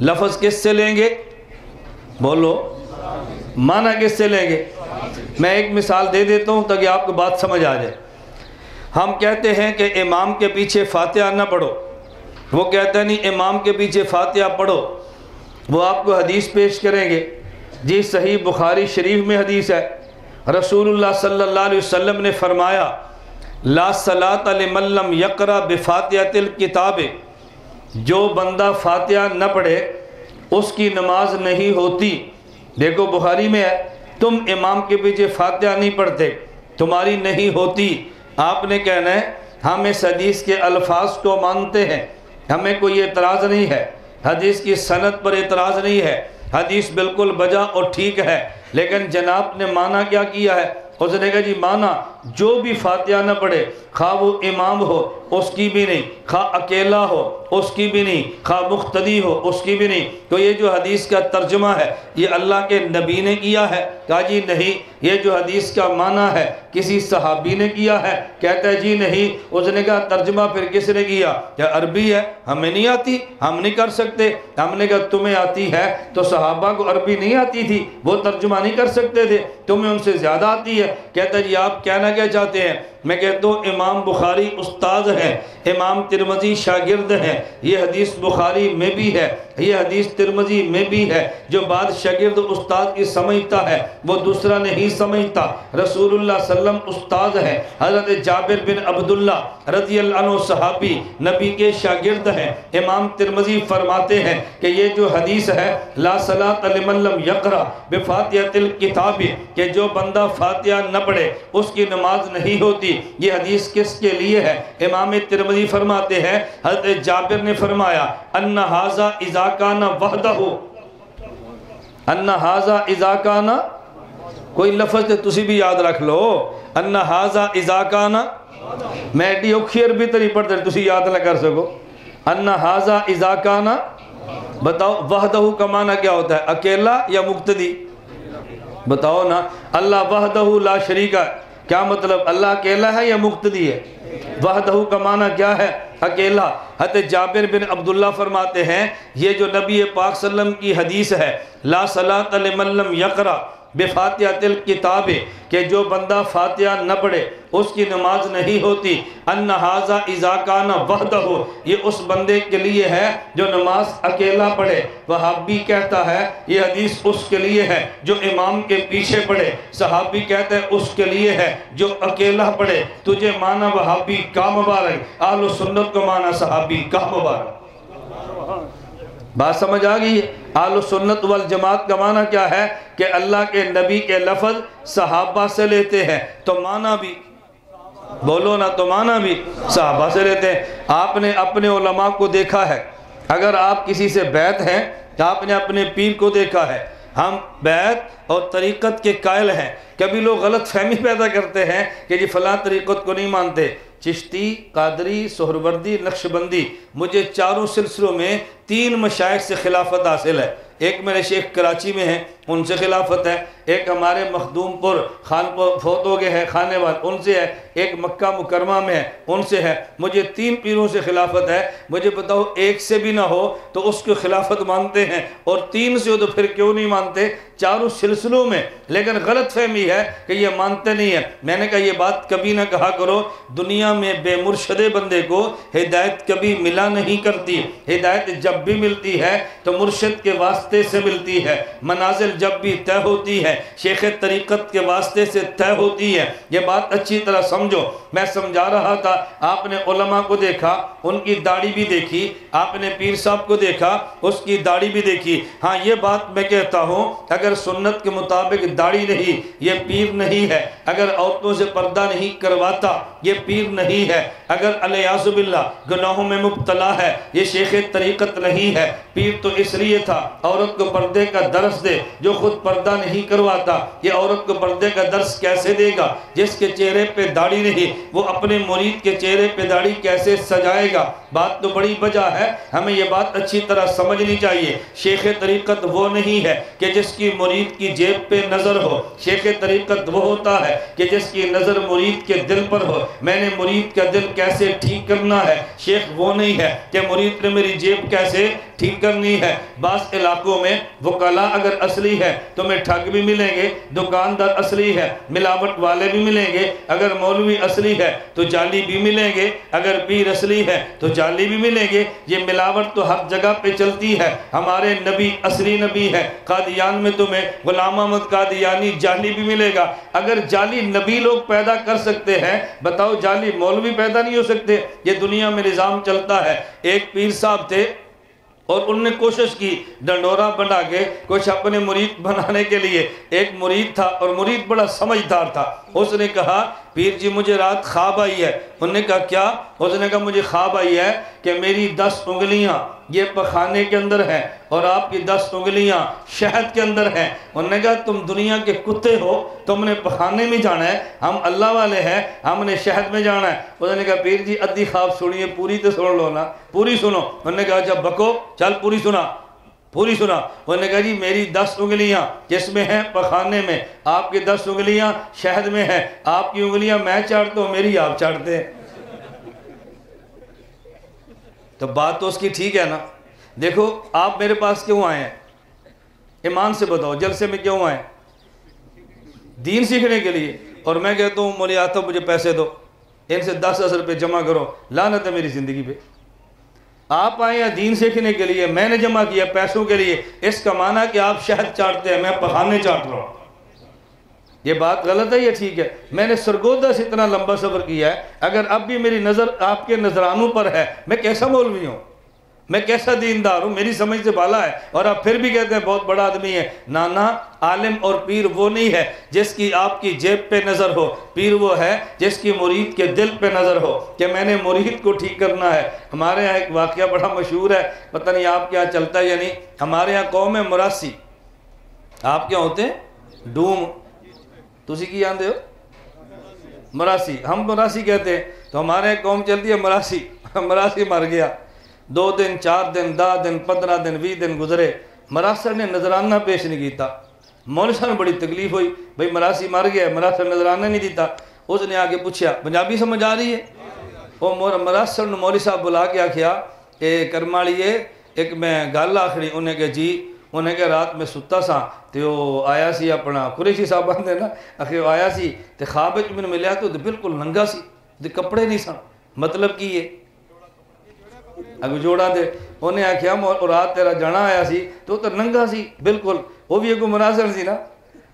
لفظ کس سے لیں گے؟ بولو. معنی کس سے لیں گے؟ میں ایک مثال دے دیتا ہوں تاکہ آپ کو بات سمجھ آ جائے. ہم کہتے ہیں کہ امام کے پیچھے فاتحہ نہ پڑھو، وہ کہتے ہیں نہیں امام کے پیچھے فاتحہ پڑھو. وہ آپ کو حدیث پیش کریں گے. جی صحیح بخاری شریف میں حدیث ہے، رسول اللہ صلی اللہ علیہ وسلم نے فرمایا لا صلاۃ لمن لم یقرأ بفاتحۃ الکتاب. جو بندہ فاتحہ نہ پڑھے اس کی نماز نہیں ہوتی. دیکھو بخاری میں ہے، تم امام کے پیچھے فاتحہ نہیں پڑھتے، تمہاری نہیں ہوتی. آپ نے کہنا ہے ہم اس حدیث کے الفاظ کو مانتے ہیں، ہمیں کوئی اعتراض نہیں ہے، حدیث کی سند پر اعتراض نہیں ہے، حدیث بالکل بجا اور ٹھیک ہے، لیکن جناب نے معنی کیا کیا ہے؟ اس نے کہا جی معنی جو بھی فاتحہ نہ پڑھے، خواہ وہ امام ہو اس کی بھی نہیں، خواہ اکیلا ہو اس کی بھی نہیں، خواہ مقتدی ہو اس کی بھی نہیں۔ تو یہ جو حدیث کا ترجمہ ہے یہ اللہ کے نبی نے کیا ہے؟ کہا جی نہیں۔ یہ جو حدیث کا معنی ہے کسی صحابی نے کیا ہے؟ کہتا ہے جی نہیں۔ اس نے کہا ترجمہ پھر کس نے کیا؟ کیا عربی ہے؟ ہمیں نہیں آتی، ہم نہیں کر سکتے۔ ہم نے کہا تمہیں آتی ہے تو صحابہ کو عربی نہیں آتی تھی، وہ ترجمہ نہیں کر سکتے تھے، تمہیں ان سے زیادہ آتی ہے۔ کہتا ہے جی آپ کہنا کیا چاہتے ہیں؟ میں کہتا ہوں امام بخاری استاد ہیں، امام ترمذی شاگرد ہیں، یہ حدیث بخاری میں بھی ہے، یہ حدیث ترمذی میں بھی ہے۔ جو بات شاگرد استاد کی سمجھتا ہے وہ دوسرا نہیں سمجھتا۔ رسول اللہ صلی اللہ علیہ وسلم استاد ہیں، حضرت جابر بن عبداللہ رضی اللہ عنہ صحابی نبی کے شاگرد ہیں۔ امام ترمذی فرماتے ہیں کہ یہ جو حدیث ہے لا صلاۃ لمن لم یقرأ بفاتحۃ الکتاب، کہ جو بندہ فاتحہ نہ پڑھے اس کی نماز نہیں ہوتی، یہ حدیث کس کے لیے ہے؟ امام ترمذی فرماتے ہیں حضرت جابر نے فرمایا ان ھذا اذا کان وحدہ، ان ھذا اذا کان، کوئی لفظ ہے تسی بھی یاد رکھ لو، ان ھذا اذا کان، میں ایڈی اوکھی عربی تری پڑھتے تسی یاد نہ کر سکو۔ ان ھذا اذا کان، بتاؤ وحدہ کا معنی کیا ہوتا ہے؟ اکیلا یا مقتدی؟ بتاؤ نا۔ اللہ وحدہ لا شریک ہے، کیا مطلب؟ اللہ اکیلا ہے یا مقتدی ہے؟ وحدہ کا معنی کیا ہے؟ اکیلا۔ حضرت جابر بن عبداللہ فرماتے ہیں یہ جو نبی پاک صلی اللہ علیہ وسلم کی حدیث ہے لا صلاۃ لمن لم یقرأ بفاتحۃ الکتاب، کہ جو بندہ فاتحہ نہ پڑھے اس کی نماز نہیں ہوتی، ان ھذا اذا کان وحدہ، یہ اس بندے کے لیے ہے جو نماز اکیلا پڑھے۔ وہابی کہتا ہے یہ حدیث اس کے لیے ہے جو امام کے پیچھے پڑھے، صحابی کہتا ہے اس کے لیے ہے جو اکیلا پڑھے۔ تجھے مانا وہابی کا مبارک، اہل سنت کو مانا صحابی کا مبارک۔ بات سمجھ آ گئی؟ اہل سنت والجماعت کا معنی کیا ہے؟ کہ اللہ کے نبی کے لفظ صحابہ سے لیتے ہیں تو معنی بھی، بولو نا، تو معنی بھی صحابہ سے لیتے ہیں۔ آپ نے اپنے علماء کو دیکھا ہے، اگر آپ کسی سے بیعت ہیں تو آپ نے اپنے پیر کو دیکھا ہے۔ ہم بیعت اور طریقت کے قائل ہیں۔ کبھی لوگ غلط فہمی پیدا کرتے ہیں کہ جی فلاں طریقت کو نہیں مانتے، چشتی، قادری، سہروردی، نقشبندی، مجھے چاروں سلسلوں میں 3 مشائخ سے خلافت حاصل ہے۔ ایک میرے شیخ کراچی میں ہیں، ان سے خلافت ہے، ایک ہمارے مخدوم پور خانپور فوت ہو گئے ہیں خانے وال، ان سے ہے، ایک مکہ مکرمہ میں ہے، ان سے ہے۔ مجھے 3 پیروں سے خلافت ہے۔ مجھے بتاؤ ایک سے بھی نہ ہو تو اس کو خلافت مانتے ہیں، اور 3 سے ہو تو پھر کیوں نہیں مانتے؟ چاروں سلسلوں میں۔ لیکن غلط فہمی ہے کہ یہ مانتے نہیں ہیں۔ میں نے کہا یہ بات کبھی نہ کہا کرو، دنیا میں بے مرشد بندے کو ہدایت کبھی ملا نہیں کرتی۔ ہدایت جب بھی ملتی ہے تو مرشد کے واسطے سے ملتی ہے، منازل جب بھی طے ہوتی ہے شیخ طریقت کے واسطے سے طے ہوتی ہے۔ یہ بات اچھی طرح سمجھو۔ میں سمجھا رہا تھا، آپ نے علماء کو دیکھا، ان کی داڑھی بھی دیکھی، آپ نے پیر صاحب کو دیکھا، اس کی داڑھی بھی دیکھی۔ ہاں یہ بات میں کہتا ہوں اگر سنت کے مطابق داڑھی نہیں یہ پیر نہیں ہے، اگر عورتوں سے پردہ نہیں کرواتا یہ پیر نہیں ہے، اگر الیاذ باللہ گناہوں میں مبتلا ہے یہ شیخ طریقت نہیں ہے۔ پیر تو اس لیے تھا عورت کو پردے کا درس دے، جو خود پردہ نہیں کرواتا یہ عورت کو پردے کا درس کیسے دے گا؟ جس کے چہرے پہ داڑھی نہیں وہ اپنے مرید کے چہرے پہ داڑھی کیسے سجائے گا؟ بات تو بڑی وجہ ہے، ہمیں یہ بات اچھی طرح سمجھنی چاہیے۔ شیخ طریقت وہ نہیں ہے کہ جس کی مرید کی جیب پہ نظر ہو، شیخ طریقت وہ ہوتا ہے کہ جس کی نظر مرید کے دل پر ہو۔ میں نے مرید کا دل کیسے ٹھیک کرنا ہے، شیخ وہ نہیں ہے کہ مرید نے میری جیب کیسے ٹھیک کرنی ہے۔ بعض علاقوں میں وکلا اگر اصلی ہے تو میں ٹھگ بھی ملیں گے، دکاندار اصلی ہے ملاوٹ والے بھی ملیں گے، اگر مولوی اصلی ہے تو جعلی بھی ملیں گے، اگر پیر اصلی ہے تو جعلی بھی ملیں گے۔ یہ ملاوٹ تو ہر جگہ پہ چلتی ہے۔ ہمارے نبی اصلی نبی ہے، قادیان میں تمہیں غلام احمد قادیانی جعلی بھی ملے گا۔ اگر جعلی نبی لوگ پیدا کر سکتے ہیں، بتاؤ جعلی مولوی پیدا نہیں ہو سکتے؟ یہ دنیا میں نظام چلتا ہے۔ ایک پیر صاحب تھے اور انہوں نے کوشش کی ڈنڈورا بنا کے کچھ اپنے مرید بنانے کے لیے۔ ایک مرید تھا اور مرید بڑا سمجھدار تھا، اس نے کہا پیر جی مجھے رات خواب آئی ہے۔ انہوں نے کہا کیا؟ اس نے کہا مجھے خواب آئی ہے کہ میری 10 انگلیاں یہ پخانے کے اندر ہیں اور آپ کی 10 انگلیاں شہد کے اندر ہیں۔ انہوں نے کہا تم دنیا کے کتے ہو، تم نے پخانے میں جانا ہے، ہم اللہ والے ہیں، ہم نے شہد میں جانا ہے۔ انہوں نے کہا پیر جی ادھی خواب سنیے، پوری تو سن لو نا، پوری سنو۔ انہوں نے کہا اچھا بکو، چل پوری سنا، پوری سنا۔ انہوں نے کہا جی میری 10 انگلیاں جس میں ہیں پخانے میں، آپ کی 10 انگلیاں شہد میں ہیں، آپ کی انگلیاں میں چاٹتا ہوں، میری آپ چاٹتے ہیں۔ تو بات تو اس کی ٹھیک ہے نا۔ دیکھو آپ میرے پاس کیوں آئے ہیں؟ ایمان سے بتاؤ، جلسے میں کیوں آئے؟ دین سیکھنے کے لیے۔ اور میں کہتا ہوں مولوی آتا مجھے پیسے دو، ان سے 10 روپے جمع کرو، لعنت ہے میری زندگی پہ۔ آپ آئے ہیں دین سیکھنے کے لیے، میں نے جمع کیا پیسوں کے لیے، اس کا معنی کہ آپ شہد چاٹتے ہیں، میں پخانے چاٹ رہا ہوں۔ یہ بات غلط ہے یہ ٹھیک ہے؟ میں نے سرگودہ سے اتنا لمبا سفر کیا ہے، اگر اب بھی میری نظر آپ کے نظرانوں پر ہے، میں کیسا مولوی ہوں، میں کیسا دیندار ہوں، میری سمجھ سے بالا ہے۔ اور آپ پھر بھی کہتے ہیں بہت بڑا آدمی ہے۔ نانا، عالم اور پیر وہ نہیں ہے جس کی آپ کی جیب پہ نظر ہو، پیر وہ ہے جس کی مرید کے دل پہ نظر ہو کہ میں نے مرید کو ٹھیک کرنا ہے۔ ہمارے ہاں ایک واقعہ بڑا مشہور ہے، پتہ نہیں آپ کے یہاں چلتا ہے یا نہیں۔ ہمارے ہاں قوم ہے مراسی، آپ کیا ہوتے ہیں؟ ڈوم، تسی کی جانتے ہو؟ مراسی، ہم مراسی کہتے ہیں۔ تو ہمارے قوم چلتی ہے مراسی، مراسی مر گیا، 2 دن 4 دن 10 دن 15 دن 20 دن گزرے، مراسر نے نظرانہ پیش نہیں کیتا۔ مولوی صاحب بڑی تکلیف ہوئی، بھئی مراسی مر گیا، مراسر نظرانہ نہیں دیتا۔ اس نے آگے پوچھا پنجابی سمجھ آ رہی ہے؟ وہ مراسر نے مولوی صاحب بلا کے آکھیا اے کرمالیے ایک میں گل آخری۔ انہیں کہا جی، انہیں کہا رات میں ستا سا تے وہ آیا سی اپنا قریشی صاحب بندے نا، آخر وہ آیا سی تے خواب وچ میں ملیا تو بالکل ننگا سی تے کپڑے نہیں سن۔ مطلب کی ہے؟ اگو جوڑا دے انہیں آکھیا رات تیرا جانا آیا سی تو ننگا سی بالکل، وہ بھی ایک مناظر سی نا۔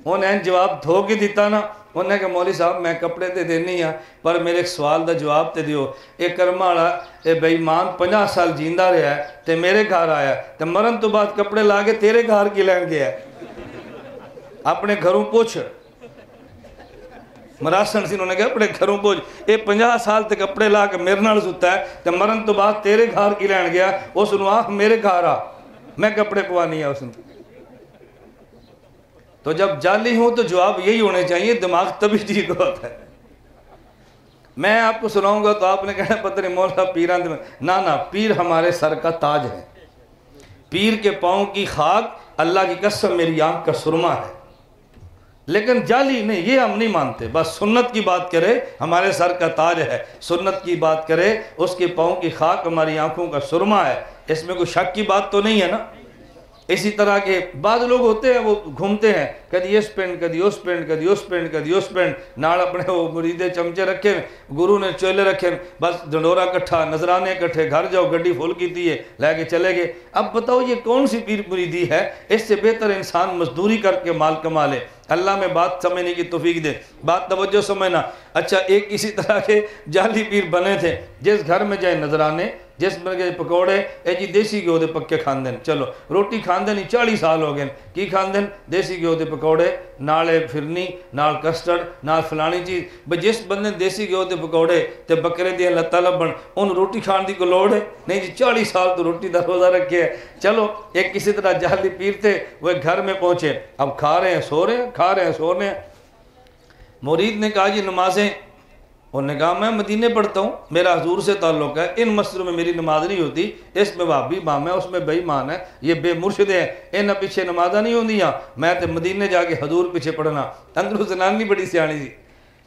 انہیں جواب دھو کے دیتا نا، انہیں کہا مولوی صاحب میں کپڑے تے دینی ہاں پر میرے ایک سوال دا جواب تے دیو۔ ایک کرما والا اے بے ایمان 50 سال جیندہ رہا ہے تے میرے گھر آیا تے مرن تو بعد کپڑے لا کے تیرے گھر کی لین گیا ہے؟ اپنے گھروں پوچھ۔ مراسن سی انہوں نے کہا اپنے گھروں پوچھ، اے 50 سال تے کپڑے لا کے میرے نال ستا ہے تے مرن تو بعد تیرے گھر کی لین گیا، اس نے آخ میرے گھر آ، میں کپڑے پوانی ہے اس نے۔ تو جب جعلی ہوں تو جواب یہی ہونے چاہیے، دماغ تبھی ٹھیک ہوتا ہے۔ میں آپ کو سناؤں گا تو آپ نے کہنا پتہ نہیں مولا پیران دے میں، نا پیر ہمارے سر کا تاج ہے، پیر کے پاؤں کی خاک اللہ کی قسم میری آنکھ کا سرما ہے۔ لیکن جعلی نہیں، یہ ہم نہیں مانتے، بس سنت کی بات کرے ہمارے سر کا تاج ہے، سنت کی بات کرے اس کے پاؤں کی خاک ہماری آنکھوں کا سرما ہے، اس میں کوئی شک کی بات تو نہیں ہے نا۔ اسی طرح کے بعض لوگ ہوتے ہیں وہ گھومتے ہیں، کدی اس پینڈ کدی اس پینڈ کدی اس پینڈ کدی اس پینڈ، نال اپنے وہ مریدے چمچے رکھے، گرو نے چولے رکھے، بس ڈنڈورا کٹھا، نظرانے کٹھے، گھر جاؤ گڈی فل کیتی ہے لے کے چلے گئے۔ اب بتاؤ یہ کون سی پیر مریدی ہے؟ اس سے بہتر انسان مزدوری کر کے مال کما لے۔ اللہ میں بات سمجھنے کی توفیق دے، بات توجہ سمجھنا۔ اچھا ایک اسی طرح کے جعلی پیر بنے تھے، جس گھر میں جائے نظرانے، جس میں گئے پکوڑے، اے جی دیسی گیو دے پکے کھاندن، چلو روٹی کھاندن ہی 40 سال ہو گئے، کی کھاندن؟ دیسی گیو دے پکوڑے، نالے پھرنی، نال کسٹرڈ، نال فلانی چیز۔ بھئی جس بندے دیسی گیو دے پکوڑے تے بکرے دیا لتا لبن، ان روٹی کھان دی کو لوڑ ہے نہیں جی، 40 سال تو روٹی دا روزہ رکھے ہے۔ چلو ایک کسی طرح جعلی پیر تھے، وہ ایک گھر میں پہنچے، اب کھا رہے ہیں سو رہے ہیں، کھا رہے ہیں سو رہے ہیں۔ مرید نے کہا جی نمازیں، انہوں نے کہا میں مدینے پڑھتا ہوں، میرا حضور سے تعلق ہے، ان مسجدوں میں میری نماز نہیں ہوتی، اس میں وہابی امام ہے، اس میں بے ایمان ہے، یہ بے مرشد ہیں، ان پیچھے نمازیں نہیں ہوندیاں، میں تے مدینے جا کے حضور پیچھے پڑھنا۔ اندروں زنانی بڑی سیانی تھی،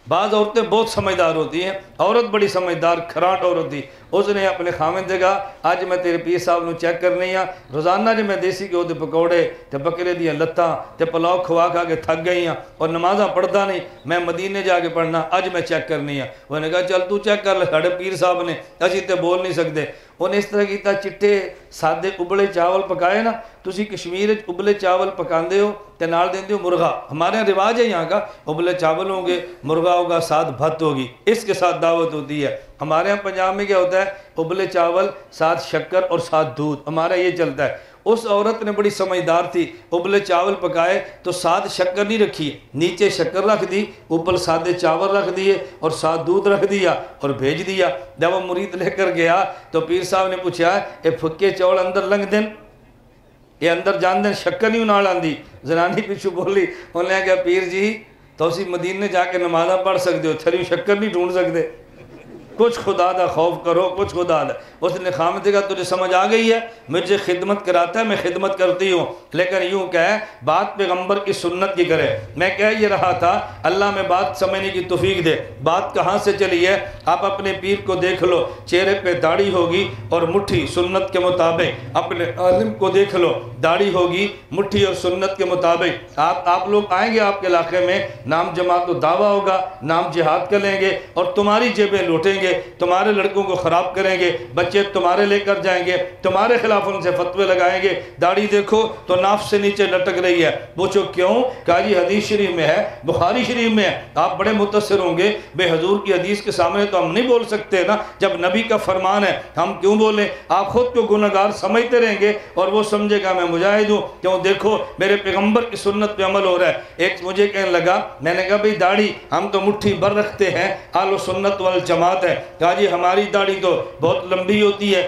بعض عورتیں بہت سمجھدار ہوتی ہیں، عورت بڑی سمجھدار کھراٹ عورت تھی، اس نے اپنے خامن سے کہا آج میں تیرے پیر صاحب نو چیک کرنی ہاں، روزانہ جو میں دیسی گیو دے پکوڑے تے بکرے دیاں لتاں تے پلاؤ کھوا کھا کے تھک گئی ہاں اور نمازاں پڑھدا نہیں، میں مدینے جا کے پڑھنا، اج میں چیک کرنی ہاں۔ انہوں نے کہا چل تو چیک کر لے، ساڑھے پیر صاحب نے، اسی تے بول نہیں سکتے۔ انہیں اس طرح کیتا، چٹے سادے ابلے چاول پکائے نا، تسی کشمیر ابلے چاول پکاندے ہو تے نال دیندے ہو مرغا. ہمارے یہاں رواج ہے یہاں کا, ابلے چاول ہوں گے, مرغا ہوگا, ساتھ بھت ہوگی, اس کے ساتھ دعوت ہوتی ہے. ہمارے یہاں پنجاب میں کیا ہوتا ہے, ابلے چاول ساتھ شکر اور ساتھ دودھ, ہمارا یہ چلتا ہے. اس عورت نے بڑی سمجھدار تھی, ابلے چاول پکائے تو ساتھ شکر نہیں رکھی, نیچے شکر رکھ دی, اوپر سادے چاول رکھ دیے اور ساتھ دودھ رکھ دیا اور بھیج دیا. جب وہ مرید لے کر گیا تو پیر صاحب نے پوچھا, اے پھکے چاول اندر لنگ دن, یہ اندر جان دن, شکر نہیں نال آندی. زنانی پیچھو بولی, انہوں نے کہا پیر جی تو اسی مدینے جا کے نمازہ پڑھ سکتے ہو, تھری شکر نہیں ڈھونڈ سکتے. کچھ خدا دا خوف کرو, کچھ خدا دا. اس نے خامد کہا تجھے سمجھ آ گئی ہے, مجھے خدمت کراتا ہے, میں خدمت کرتی ہوں, لیکن یوں کہے بات پیغمبر کی سنت کی کرے. میں کہہ یہ رہا تھا اللہ میں بات سمجھنے کی توفیق دے. بات کہاں سے چلی ہے, آپ اپنے پیر کو دیکھ لو, چہرے پہ داڑھی ہوگی اور مٹھی سنت کے مطابق. اپنے عالم کو دیکھ لو, داڑھی ہوگی, مٹھی اور سنت کے مطابق. آپ لوگ آئیں گے آپ کے علاقے میں, نام جماعت و دعویٰ ہوگا, نام جہاد کا لیں گے اور تمہاری جیبیں لوٹیں گے, تمہارے لڑکوں کو خراب کریں گے, بچے تمہارے لے کر جائیں گے, تمہارے خلاف ان سے فتوے لگائیں گے. داڑھی دیکھو تو ناف سے نیچے لٹک رہی ہے. پوچھو کیوں؟ کہا جی حدیث شریف میں ہے, بخاری شریف میں ہے. آپ بڑے متاثر ہوں گے, بے حضور کی حدیث کے سامنے تو ہم نہیں بول سکتے نا, جب نبی کا فرمان ہے ہم کیوں بولیں؟ آپ خود کو گنہگار سمجھتے رہیں گے اور وہ سمجھے گا میں مجاہد ہوں. کیوں؟ دیکھو میرے پیغمبر کی سنت پہ عمل ہو رہا ہے. ایک مجھے کہنے لگا, میں نے کہا بھئی داڑھی ہم تو مٹھی بھر رکھتے ہیں, اہل سنت والجماعت ہے. کہا جی ہماری داڑھی تو بہت لمبی ہوتی ہے.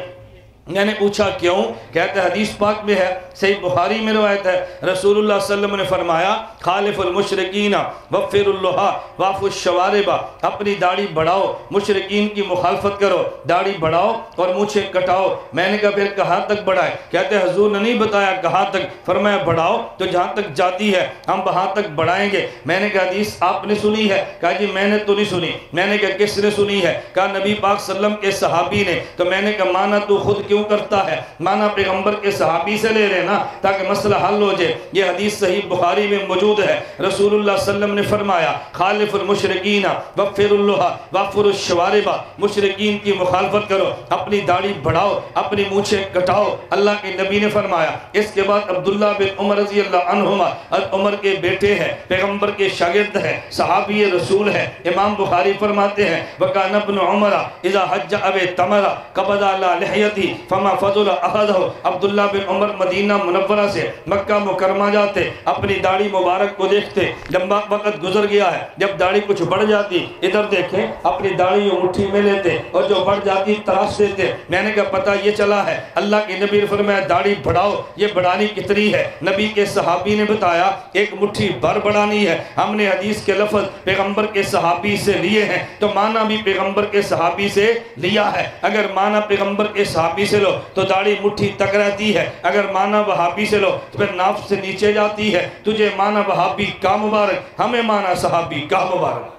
میں نے پوچھا کیوں؟ کہتے ہیں حدیث پاک میں ہے, صحیح بخاری میں روایت ہے, رسول اللہ صلی اللہ علیہ وسلم نے فرمایا خالف المشرکین وفر اللحا واف الشوارب. اپنی داڑھی بڑھاؤ, مشرکین کی مخالفت کرو, داڑھی بڑھاؤ اور مونچھیں کٹاؤ. میں نے کہا پھر کہاں تک بڑھائے؟ کہتے ہیں حضور نے نہیں بتایا کہاں تک, فرمایا بڑھاؤ تو جہاں تک جاتی ہے ہم وہاں تک بڑھائیں گے. میں نے کہا حدیث آپ نے سنی ہے؟ کہا جی میں نے تو نہیں سنی. میں نے کہا کس نے سنی ہے؟ کہا نبی پاک صلی اللہ علیہ وسلم کے صحابی نے. تو میں نے کہا مانا تو خود کیوں کرتا ہے, مانا پیغمبر کے صحابی سے لے لینا تاکہ مسئلہ حل ہو جائے. یہ حدیث صحیح بخاری میں موجود ہے. رسول اللہ صلی اللہ علیہ وسلم نے فرمایا خالف المشرکین وفر اللحا وافر الشوارب, مشرکین کی مخالفت کرو, اپنی داڑھی بڑھاؤ, اپنی مونچھیں کٹاؤ. اللہ کے نبی نے فرمایا. اس کے بعد عبداللہ بن عمر رضی اللہ عنہما, عمر کے بیٹے ہیں, پیغمبر کے شاگرد ہیں, صحابی رسول ہیں. امام بخاری فرماتے ہیں وَكَانَ ابْنُ عُمَرَ اِذَا حَجَّ أَبِ تَمَرَ قَبَضَ عَلَى لِحْيَتِهِ فَمَا فَضُلَ أَخَذَهُ. عبداللہ بن عمر مدینہ منورہ سے مکہ مکرمہ جاتے, اپنی داڑھی مبارک کو دیکھتے, لمبا وقت گزر گیا ہے, جب داڑھی کچھ بڑھ جاتی ادھر دیکھیں, اپنی داڑھی مٹھی میں لیتے اور جو بڑھ جاتی تراش دیتے. میں نے کہا پتہ یہ چلا ہے, اللہ کے نبی نے فرمایا داڑھی بڑھاؤ. یہ بڑھانی کتنی ہے؟ نبی کے صحابی نے بتایا ایک مٹھی بھر بڑھانی ہے. ہم نے حدیث کے لفظ پیغمبر کے صحابی سے لیے ہیں تو معنی بھی پیغمبر کے صحابی سے لیا ہے. اگر معنی پیغمبر کے صحابی سے لو تو داڑھی مٹھی تک رہتی ہے, اگر معنی وہابی سے لو تو پھر ناف سے نیچے جاتی ہے. تجھے معنی وہابی کا مبارک, ہمیں معنی صحابی کا مبارک.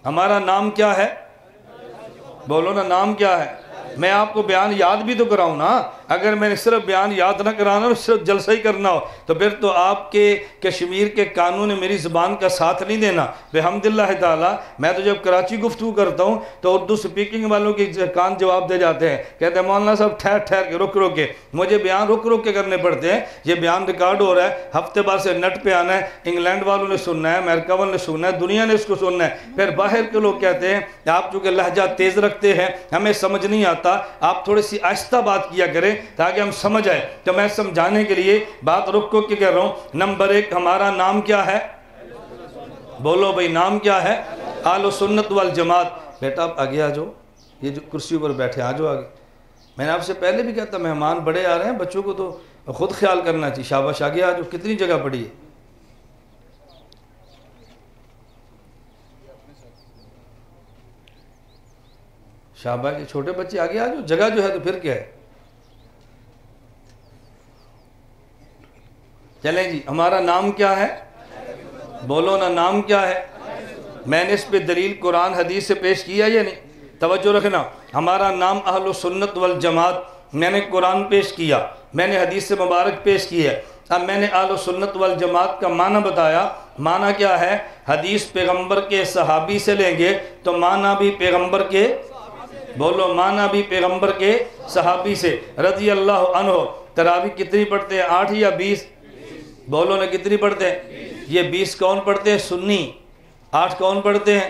ہمارا نام کیا ہے؟ بولو نا, نام کیا ہے؟ میں آپ کو بیان یاد بھی تو کراؤں نا. اگر میں نے صرف بیان یاد نہ کرانا, صرف جلسہ ہی کرنا ہو تو پھر تو آپ کے کشمیر کے قانون نے میری زبان کا ساتھ نہیں دینا. بحمداللہ تعالیٰ میں تو جب کراچی گفتگو کرتا ہوں تو اردو سپیکنگ والوں کی کان جواب دے جاتے ہیں, کہتے ہیں مولانا صاحب ٹھہر ٹھہر کے رک کے, مجھے بیان رک کے کرنے پڑتے ہیں. یہ بیان ریکارڈ ہو رہا ہے, ہفتے بعد سے نیٹ پہ آنا ہے, انگلینڈ والوں نے سننا ہے, امریکہ والوں نے سننا ہے, دنیا نے اس کو سننا ہے. پھر باہر کے لوگ کہتے ہیں آپ چونکہ لہجہ تیز رکھتے ہیں ہمیں سمجھ نہیں آتا, آپ تھوڑی سی آہستہ بات کیا کریں تاکہ ہم سمجھ آئے. تو میں سمجھانے کے لیے بات رک کے کہہ رہا ہوں. نمبر 1, ہمارا نام کیا ہے؟ بولو بھئی نام کیا ہے؟ اہل سنت والجماعت. بیٹا آپ آگے آ جاؤ, یہ جو کرسی پر بیٹھے آ جاؤ آگے. میں نے آپ سے پہلے بھی کہتا مہمان بڑے آ رہے ہیں, بچوں کو تو خود خیال کرنا چاہیے. شاباش آگے آ جاؤ. کتنی جگہ پڑی ہے؟ شاباش, چھوٹے بچے آگے آ جاؤ, جگہ جو ہے تو پھر کیا ہے. چلیں جی, ہمارا نام کیا ہے؟ بولو نا, نام کیا ہے؟ میں نے اس پہ دلیل قرآن حدیث سے پیش کیا یا نہیں؟ توجہ رکھنا. ہمارا نام اہل سنت والجماعت, میں نے قرآن پیش کیا, میں نے حدیث سے مبارک پیش کی ہے. اب میں نے اہل سنت والجماعت کا معنی بتایا. معنی کیا ہے؟ حدیث پیغمبر کے صحابی سے لیں گے تو معنی بھی پیغمبر کے, بولو معنی بھی پیغمبر کے صحابی سے رضی اللہ عنہ. تراویح کتنی پڑھتے ہیں؟ 8 یا 20؟ بولو نا کتنی پڑھتے ہیں؟ یہ 20 کون پڑھتے ہیں؟ سنی۔ 8 کون پڑھتے ہیں؟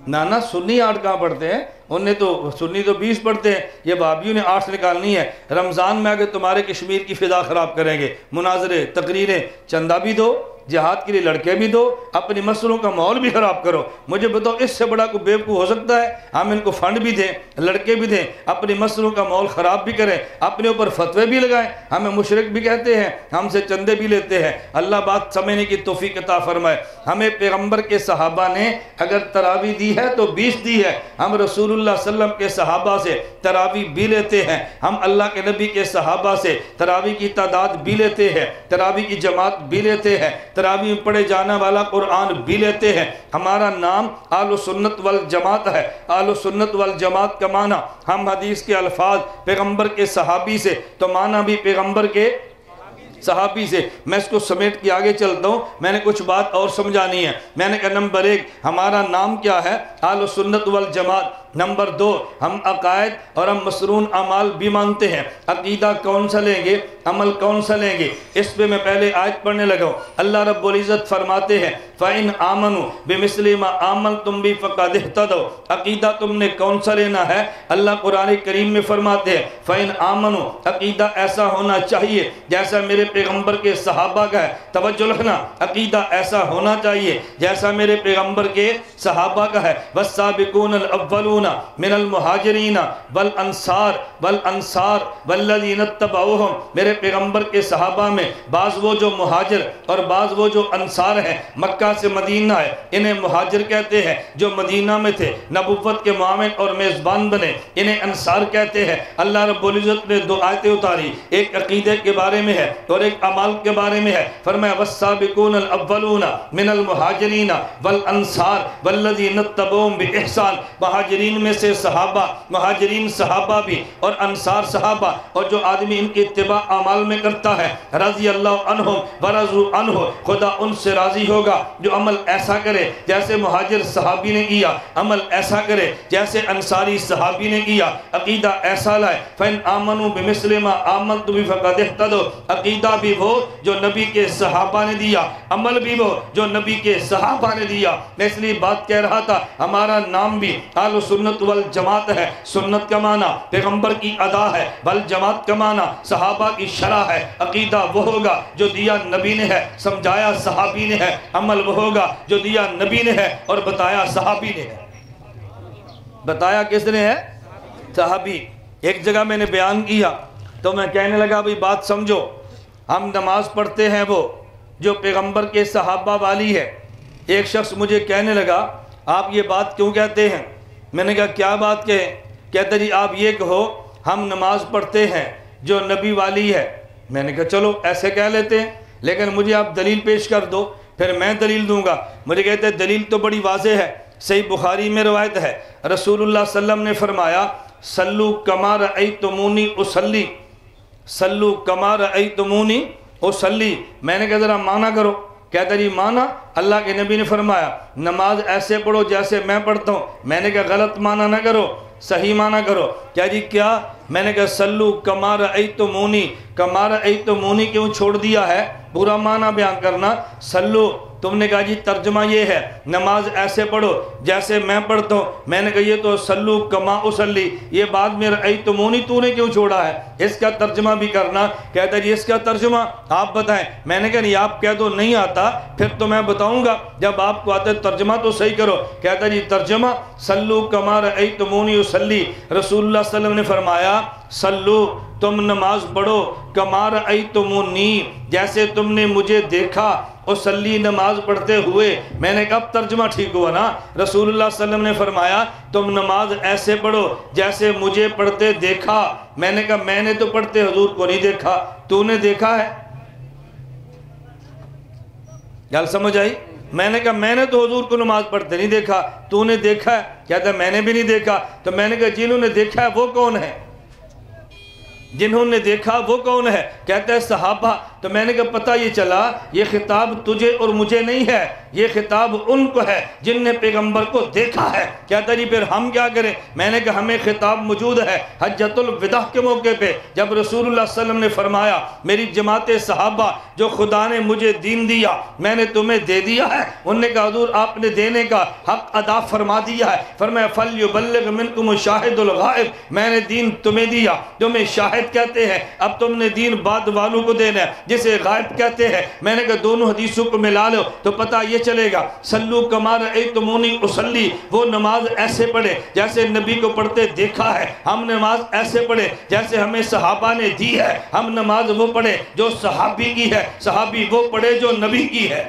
نا سنی 8 کہاں پڑھتے ہیں؟ انہیں تو سنی تو 20 پڑھتے ہیں، یہ وہابیوں نے 8 نکالنی ہے۔ رمضان میں اگر تمہارے کشمیر کی فضا خراب کریں گے، مناظرے، تقریریں، چندہ بھی دو، جہاد کے لیے لڑکے بھی دو، اپنی مسلوں کا ماحول بھی خراب کرو، مجھے بتاؤ اس سے بڑا کوئی بیوقوف ہو سکتا ہے؟ ہم ان کو فنڈ بھی دیں، لڑکے بھی دیں، اپنی مسلوں کا ماحول خراب بھی کریں، اپنے اوپر فتوے بھی لگائیں، ہمیں مشرک بھی کہتے ہیں، ہم سے چندے بھی لیتے ہیں۔ اللہ بات سمجھنے کی توفیق عطا فرمائے۔ ہمیں پیغمبر کے صحابہ نے اگر تراویح دی ہے تو 20 دی ہے، ہم رسول اللہ صلی اللہ علیہ وسلم کے صحابہ سے تراویح بھی لیتے ہیں، ہم اللہ کے نبی کے صحابہ سے تراویح کی تعداد بھی لیتے ہیں، تراویح کی جماعت بھی لیتے ہیں، تراویح میں پڑھے جانا والا قرآن بھی لیتے ہیں۔ ہمارا نام اہل سنت والجماعت ہے۔ اہل سنت والجماعت کا معنی ہم حدیث کے الفاظ پیغمبر کے صحابی سے، تو معنی بھی پیغمبر کے صحابی سے۔ میں اس کو سمیٹ کے آگے چلتا ہوں، میں نے کچھ بات اور سمجھانی ہے۔ میں نے کہا نمبر 1 ہمارا نام کیا ہے؟ اہل سنت والجماعت۔ نمبر 2 ہم عقائد اور ہم مسنون اعمال بھی مانتے ہیں۔ عقیدہ کون سا لیں گے؟ عمل کون سا لیں گے؟ اس پہ میں پہلے آیت پڑھنے لگا ہوں۔ اللہ رب العزت فرماتے ہیں فَإِنْ آمَنُوا بِمِثْلِ مَا آمَنْتُمْ بِهِ فَقَدِ اهْتَدَوْا۔ عقیدہ تم نے کون سا لینا ہے؟ اللہ قرآن کریم میں فرماتے ہیں فَإِنْ آمَنُوا، عقیدہ ایسا ہونا چاہیے جیسا میرے پیغمبر کے صحابہ کا ہے۔ توجہ رکھنا، عقیدہ ایسا ہونا چاہیے جیسا میرے پیغمبر کے صحابہ کا ہے۔ وَالسَّابِقُونَ الْأَوَّلُونَ من المہاجرین والانصار والذین اتبعوہم، میرے پیغمبر کے صحابہ میں بعض وہ جو مہاجر اور بعض وہ جو انصار ہیں، مکہ سے مدینہ ہے، انہیں مہاجر کہتے ہیں جو مدینہ میں تھے، نبوت کے معاون اور میزبان بنے، انہیں انصار کہتے ہیں۔ اللہ رب العزت نے 2 آیتیں اتاری، ایک عقیدے کے بارے میں ہے اور ایک اعمال کے بارے میں ہے۔ فرمایا والسابقون الاولون من المہاجرین والانصار والذین اتبعوہم بإحسان، مہاجرین میں سے صحابہ، مہاجرین صحابہ بھی اور انصار صحابہ، اور جو آدمی ان کی اتباع اعمال میں کرتا ہے رضی اللہ عنہم ورضوا عنہ، خدا ان سے راضی ہوگا جو عمل ایسا کرے جیسے مہاجر صحابی نے کیا، عمل ایسا کرے جیسے انصاری صحابی نے کیا، عقیدہ ایسا لائے۔ فَإِنْ آمَنُوا بِمِثْلِ مَا آمَنْتُمْ بِهِ فَقَدِ اهْتَدَوْا، عقیدہ بھی وہ جو نبی کے صحابہ نے دیا، عمل بھی وہ جو نبی کے صحابہ نے دیا۔ میں اس لیے بات کہہ رہا تھا ہمارا نام بھی اہل سنت والجماعت ہے۔ سنت کا معنی پیغمبر کی ادا ہے، والجماعت کا معنی صحابہ کی شرح ہے۔ عقیدہ وہ ہوگا جو دیا نبی نے ہے، سمجھایا صحابی نے ہے، عمل وہ ہوگا جو دیا نبی نے ہے اور بتایا صحابی نے ہے۔ بتایا کس نے ہے؟ صحابی۔ ایک جگہ میں نے بیان کیا تو میں کہنے لگا بھئی بات سمجھو، ہم نماز پڑھتے ہیں وہ جو پیغمبر کے صحابہ والی ہے۔ ایک شخص مجھے کہنے لگا آپ یہ بات کیوں کہتے ہیں؟ میں نے کہا کیا بات کہیں؟ کہتا جی آپ یہ کہو ہم نماز پڑھتے ہیں جو نبی والی ہے۔ میں نے کہا چلو ایسے کہہ لیتے ہیں، لیکن مجھے آپ دلیل پیش کر دو، پھر میں دلیل دوں گا۔ مجھے کہتے ہیں دلیل تو بڑی واضح ہے، صحیح بخاری میں روایت ہے، رسول اللہ صلی اللہ علیہ وسلم نے فرمایا صلو کما رأیتمونی اصلی، صلو کما رأیتمونی اصلی۔ میں نے کہا ذرا معنی کرو۔ کہتا جی معنی اللہ کے نبی نے فرمایا نماز ایسے پڑھو جیسے میں پڑھتا ہوں۔ میں نے کہا غلط معنی نہ کرو، صحیح معنی کرو۔ کیا جی کیا؟ میں نے کہا صلو کما رأیتمونی، کما رأیتمونی کیوں چھوڑ دیا ہے؟ پورا معنی بیان کرنا۔ صلو، تم نے کہا جی ترجمہ یہ ہے نماز ایسے پڑھو جیسے میں پڑھتا ہوں۔ میں نے کہا یہ تو صلو کما اصلی، یہ بعد میں رأیتمونی تو نے کیوں چھوڑا ہے؟ اس کا ترجمہ بھی کرنا۔ کہتا ہے جی اس کا ترجمہ آپ بتائیں۔ میں نے کہا نہیں آپ کہہ دو نہیں آتا پھر تو میں بتاؤں گا، جب آپ کو آتا ہے ترجمہ تو صحیح کرو۔ کہتا ہے جی ترجمہ صلو کما رأیتمونی اصلی، رسول اللہ صلی اللہ علیہ وسلم نے فرمایا صلو، تم نماز پڑھو کما رأیتمونی، جیسے تم نے مجھے دیکھا اصلی، نماز پڑھتے ہوئے۔ میں نے کہا اب ترجمہ ٹھیک ہوا نا؟ رسول اللہ صلی اللہ علیہ وسلم نے فرمایا تم نماز ایسے پڑھو جیسے مجھے پڑھتے دیکھا۔ میں نے کہا میں نے تو پڑھتے حضور کو نہیں دیکھا، تو نے دیکھا ہے؟ گل سمجھ آئی؟ میں نے کہا میں نے تو حضور کو نماز پڑھتے نہیں دیکھا، تو نے دیکھا ہے؟ کہتا ہے میں نے بھی نہیں دیکھا۔ تو میں نے کہا جنہوں نے دیکھا ہے وہ کون ہے؟ جنہوں نے دیکھا وہ کون ہے؟ کہتا ہے صحابہ۔ تو میں نے کہا پتہ یہ چلا یہ خطاب تجھے اور مجھے نہیں ہے، یہ خطاب ان کو ہے جن نے پیغمبر کو دیکھا ہے۔ کہتا جی پھر ہم کیا کریں؟ میں نے کہا ہمیں خطاب موجود ہے حجۃ الوداع کے موقع پہ، جب رسول اللہ صلی اللہ علیہ وسلم نے فرمایا میری جماعت صحابہ جو خدا نے مجھے دین دیا میں نے تمہیں دے دیا ہے، انہوں نے کہا حضور آپ نے دینے کا حق ادا فرما دیا ہے۔ فرمایا فَلْيُبَلِّغْ مِنْكُمُ الشَّاهِدُ الْغَائِبُ، میں نے دین تمہیں دیا، تمہیں شاہد کہتے ہیں، اب تم نے دین بعد والوں کو دینا ہے جسے غائب کہتے ہیں۔ میں نے کہا دونوں حدیثوں کو ملا لو تو پتہ یہ چلے گا صلو کما رأیتمونی اصلی، وہ نماز ایسے پڑھے جیسے نبی کو پڑھتے دیکھا ہے، ہم نماز ایسے پڑھے جیسے ہمیں صحابہ نے دی ہے، ہم نماز وہ پڑھے جو صحابی کی ہے، صحابی وہ پڑھے جو نبی کی ہے۔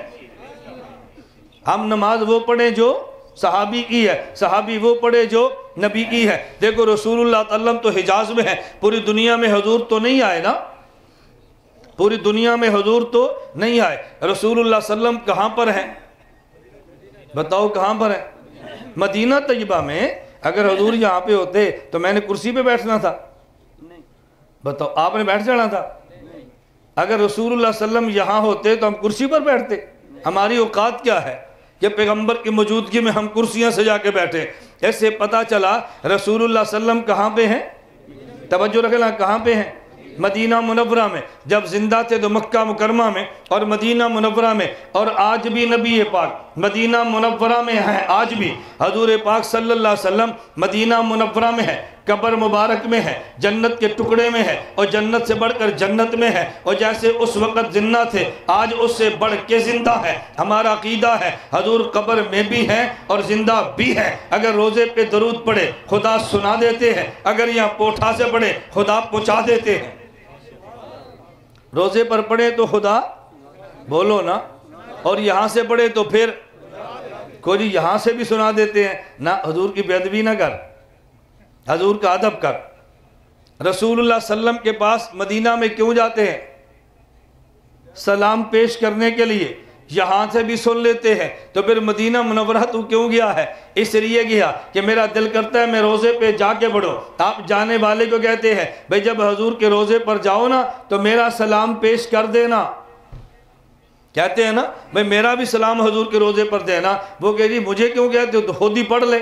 ہم نماز وہ پڑھیں جو صحابی کی ہے، صحابی وہ پڑھے جو نبی کی ہے۔ دیکھو رسول اللہ صلی اللہ علیہ وسلم تو حجاز میں ہے، پوری دنیا میں حضور تو نہیں آئے نا، پوری دنیا میں حضور تو نہیں آئے۔ رسول اللہ صلی اللہ علیہ وسلم کہاں پر ہیں؟ بتاؤ کہاں پر ہیں؟ مدینہ طیبہ میں۔ اگر حضور یہاں پہ ہوتے تو میں نے کرسی پہ بیٹھنا تھا؟ بتاؤ آپ نے بیٹھ جانا تھا؟ اگر رسول اللہ صلی اللہ علیہ وسلم یہاں ہوتے تو ہم کرسی پر بیٹھتے؟ ہماری اوقات کیا ہے کہ پیغمبر کی موجودگی میں ہم کرسیاں سجا کے بیٹھے؟ ایسے پتہ چلا رسول اللہ صلی اللہ علیہ وسلم کہاں پہ ہیں؟ توجہ رکھنا، کہاں پہ ہیں؟ مدینہ منورہ میں۔ جب زندہ تھے تو مکہ مکرمہ میں اور مدینہ منورہ میں، اور آج بھی نبی پاک مدینہ منورہ میں ہیں۔ آج بھی حضور پاک صلی اللہ علیہ وسلم مدینہ منورہ میں ہے، قبر مبارک میں ہے، جنت کے ٹکڑے میں ہے، اور جنت سے بڑھ کر جنت میں ہے، اور جیسے اس وقت زندہ تھے آج اس سے بڑھ کے زندہ ہے۔ ہمارا عقیدہ ہے حضور قبر میں بھی ہیں اور زندہ بھی ہیں۔ اگر روزے پہ درود پڑھے خدا سنا دیتے ہیں، اگر یہاں پوٹھا سے پڑھے خدا پہنچا دیتے ہیں۔ روزے پر پڑھے تو خدا بولو نا، اور یہاں سے پڑھے تو پھر کوئی یہاں سے بھی سنا دیتے ہیں نا۔ حضور کی بے ادبی نہ کر، حضور کا ادب کر۔ رسول اللہ صلی اللہ علیہ وسلم کے پاس مدینہ میں کیوں جاتے ہیں؟ سلام پیش کرنے کے لیے۔ یہاں سے بھی سن لیتے ہیں تو پھر مدینہ منورہ تو کیوں گیا ہے؟ اس لیے گیا کہ میرا دل کرتا ہے میں روزے پہ جا کے پڑھو۔ آپ جانے والے کو کہتے ہیں بھئی جب حضور کے روزے پر جاؤ نا تو میرا سلام پیش کر دینا۔ کہتے ہیں نا بھئی میرا بھی سلام حضور کے روزے پر دینا۔ وہ کہہ جی مجھے کیوں کہتے ہو؟ تو خود ہی پڑھ لے۔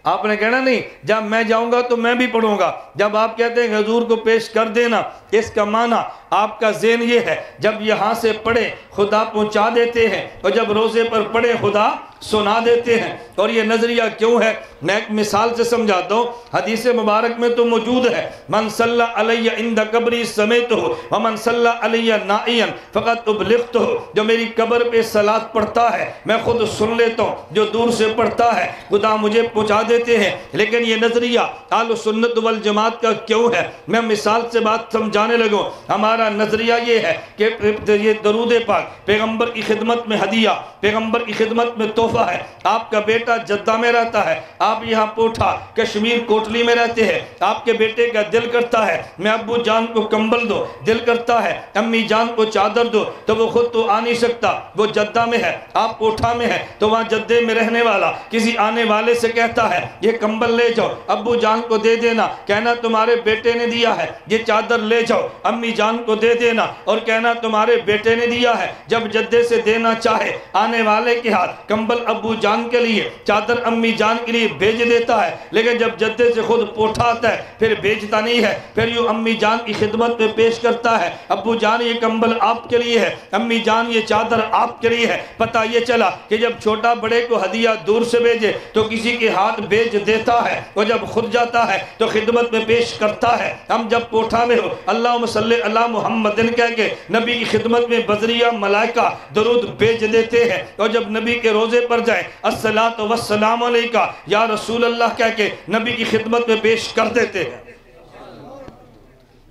آپ نے کہنا نہیں جب میں جاؤں گا تو میں بھی پڑھوں گا۔ جب آپ کہتے ہیں حضور کو پیش کر دینا، اس کا معنی آپ کا ذہن یہ ہے جب یہاں سے پڑھے خدا پہنچا دیتے ہیں، اور جب روزے پر پڑھے خدا سنا دیتے ہیں۔ اور یہ نظریہ کیوں ہے میں ایک مثال سے سمجھاتا ہوں۔ حدیث مبارک میں تو موجود ہے من صلی علی عند قبری سمیتہ ومن صلی علی نائیا فقط ابلغتہ، جو میری قبر پہ صلاۃ پڑھتا ہے میں خود سن لیتا ہوں، جو دور سے پڑھتا ہے خدا مجھے پہنچا دیتے ہیں۔ لیکن یہ نظریہ اہل سنت والجماعت کا کیوں ہے؟ میں مثال سے بات سمجھانے لگوں۔ ہمارا نظریہ یہ ہے کہ یہ درود پاک پیغمبر کی خدمت میں ہدیہ، پیغمبر کی خدمت میں تحفہ ہے۔ آپ کا بیٹا جدہ میں رہتا ہے، آپ یہاں پوٹھا کشمیر کوٹلی میں رہتے ہیں، آپ کے بیٹے کا دل کرتا ہے میں ابو جان کو کمبل دو، دل کرتا ہے امی جان کو چادر دو، تو وہ خود تو آ نہیں سکتا، وہ جدہ میں ہے، آپ پوٹھا میں ہے، تو وہاں جدے میں رہنے والا کسی آنے والے سے کہتا ہے یہ کمبل لے جاؤ ابو جان کو دے دینا، کہنا تمہارے بیٹے نے دیا ہے، یہ چادر لے جاؤ امی جان کو دے دینا، اور کہنا تمہارے بیٹے نے دیا ہے۔ جب جدے سے دینا چاہے آنے والے کے ہاتھ کمبل ابو جان کے لیے، چادر امی جان کے لیے بھیج دیتا ہے، لیکن جب جدے سے خود پوٹھا آتا ہے پھر بھیجتا نہیں ہے، پھر یوں امی جان کی خدمت میں پیش کرتا ہے ابو جان یہ کمبل آپ کے لیے ہے، امی جان یہ چادر آپ کے لیے ہے۔ پتہ یہ چلا کہ جب چھوٹا بڑے کو ہدیہ دور سے بھیجے تو کسی کے ہاتھ بھیج دیتا ہے، اور جب خود جاتا ہے تو خدمت میں پیش کرتا ہے۔ ہم جب پوٹھا میں ہو اللہم صلی علی محمد کہہ کے نبی کی خدمت میں بذریعہ ملائکہ درود بھیج دیتے ہیں، اور جب نبی کے روزے پر جائیں الصلاۃ والسلام علیکہ یا رسول اللہ کہہ کے نبی کی خدمت میں پیش کر دیتے ہیں۔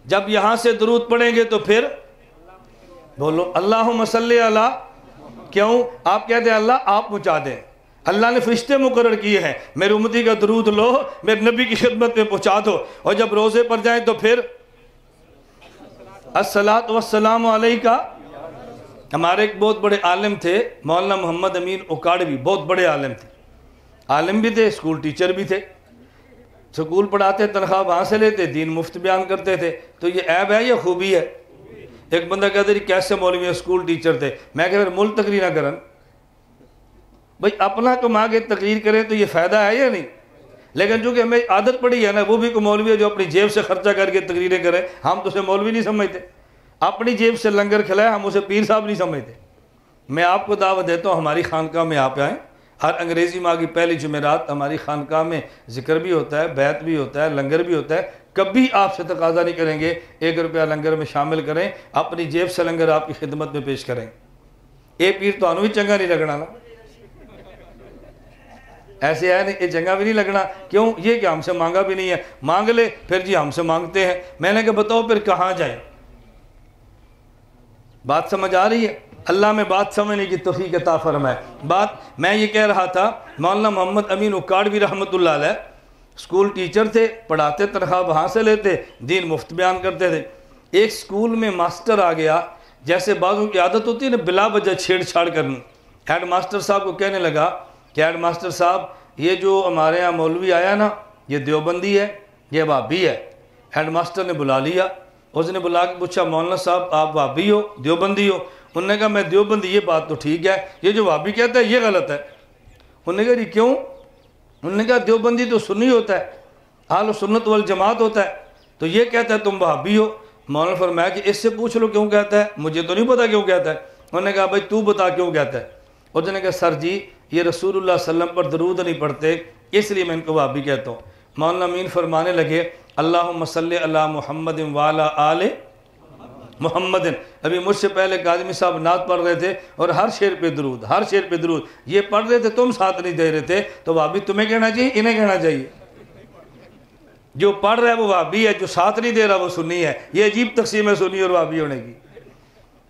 جب یہاں سے درود پڑھیں گے تو پھر بولو اللہم صلی علی، کیوں؟ آپ کہتے ہیں اللہ آپ پہنچا دیں، اللہ نے فرشتے مقرر کیے ہیں میرے امتی کا درود لو میرے نبی کی خدمت میں پہنچا دو، اور جب روزے پر جائیں تو پھر الصلاۃ والسلام علیکہ۔ ہمارے ایک بہت بڑے عالم تھے مولانا محمد امین اکاڑوی، بہت بڑے عالم تھے، عالم بھی تھے اسکول ٹیچر بھی تھے، سکول پڑھاتے تنخواہ وہاں سے لیتے، دین مفت بیان کرتے تھے۔ تو یہ عیب ہے یا خوبی ہے؟ ایک بندہ کہتے جی کیسے مولوی ہیں اسکول ٹیچر تھے، میں کہ پھر ملک تقریر نہ کرن، بھائی اپنا کما کے تقریر کریں تو یہ فائدہ ہے یا نہیں؟ لیکن چونکہ ہمیں عادت پڑی ہے نا، وہ بھی کوئی مولوی ہے جو اپنی جیب سے خرچہ کر کے تقریریں کرے، ہم تو اسے مولوی نہیں سمجھتے، اپنی جیب سے لنگر کھلائے ہم اسے پیر صاحب نہیں سمجھتے۔ میں آپ کو دعوت دیتا ہوں ہماری خانقاہ میں آپ آئیں، ہر انگریزی ماہ کی پہلی جمعرات ہماری خانقاہ میں ذکر بھی ہوتا ہے، بیعت بھی ہوتا ہے، لنگر بھی ہوتا ہے، کبھی آپ سے تقاضا نہیں کریں گے 1 روپیہ لنگر میں شامل کریں، اپنی جیب سے لنگر آپ کی خدمت میں پیش کریں۔ یہ پیر تو انہوں بھی چنگا نہیں لگنا نا، ایسے ہے نہیں، یہ چنگا بھی نہیں لگنا، کیوں؟ یہ کہ ہم سے مانگا بھی نہیں ہے، مانگ لے پھر جی ہم سے مانگتے ہیں۔ میں نے کہا بتاؤ پھر کہاں جائیں؟ بات سمجھ آ رہی ہے؟ اللہ میں بات سمجھنے کی توفیق عطا فرمائے۔ بات میں یہ کہہ رہا تھا، مولانا محمد امین اکاڑوی رحمۃ اللہ علیہ اسکول ٹیچر تھے، پڑھاتے، تنخواہ وہاں سے لیتے، دین مفت بیان کرتے تھے۔ ایک اسکول میں ماسٹر آ گیا، جیسے بعضوں کی عادت ہوتی ہے نا بلا وجہ چھیڑ چھاڑ کرنی، ہیڈ ماسٹر صاحب کو کہنے لگا کہ ہیڈ ماسٹر صاحب یہ جو ہمارے یہاں مولوی آیا نا یہ دیوبندی ہے، یہ وہابی ہے۔ ہیڈ ماسٹر نے بلا لیا، اس نے بلا کے پوچھا مولانا صاحب آپ وہابی ہو، دیوبندی ہو؟ انہوں نے کہا میں دیوبندی، یہ بات تو ٹھیک ہے، یہ جو وہابی کہتا ہے یہ غلط ہے۔ انہوں نے کہا جی کیوں؟ انہوں نے کہا دیوبندی تو سنی ہوتا ہے، اہل سنت والجماعت ہوتا ہے، تو یہ کہتا ہے تم وہابی ہو۔ مولانا فرمایا کہ اس سے پوچھ لو کیوں کہتا ہے، مجھے تو نہیں پتا کیوں کہتا ہے۔ انہوں نے کہا بھائی تو بتا کیوں کہتا ہے؟ اس نے کہا سر جی یہ رسول اللہ صلی اللہ علیہ وسلم پر درود نہیں پڑھتے اس لیے میں ان کو وہابی کہتا ہوں۔ مولانا امین فرمانے لگے اللہم صلی علی محمد وعلی آل محمد۔ ابھی مجھ سے پہلے قادمی صاحب نعت پڑھ رہے تھے اور ہر شعر پہ درود، ہر شعر پہ درود، یہ پڑھ رہے تھے تم ساتھ نہیں دے رہے تھے، تو وہابی تمہیں کہنا چاہیے انہیں کہنا چاہیے؟ جو پڑھ رہا ہے وہ وہابی ہے، جو ساتھ نہیں دے رہا وہ سنی ہے۔ یہ عجیب تقسیم ہے سنی اور وہابی ہونے کی۔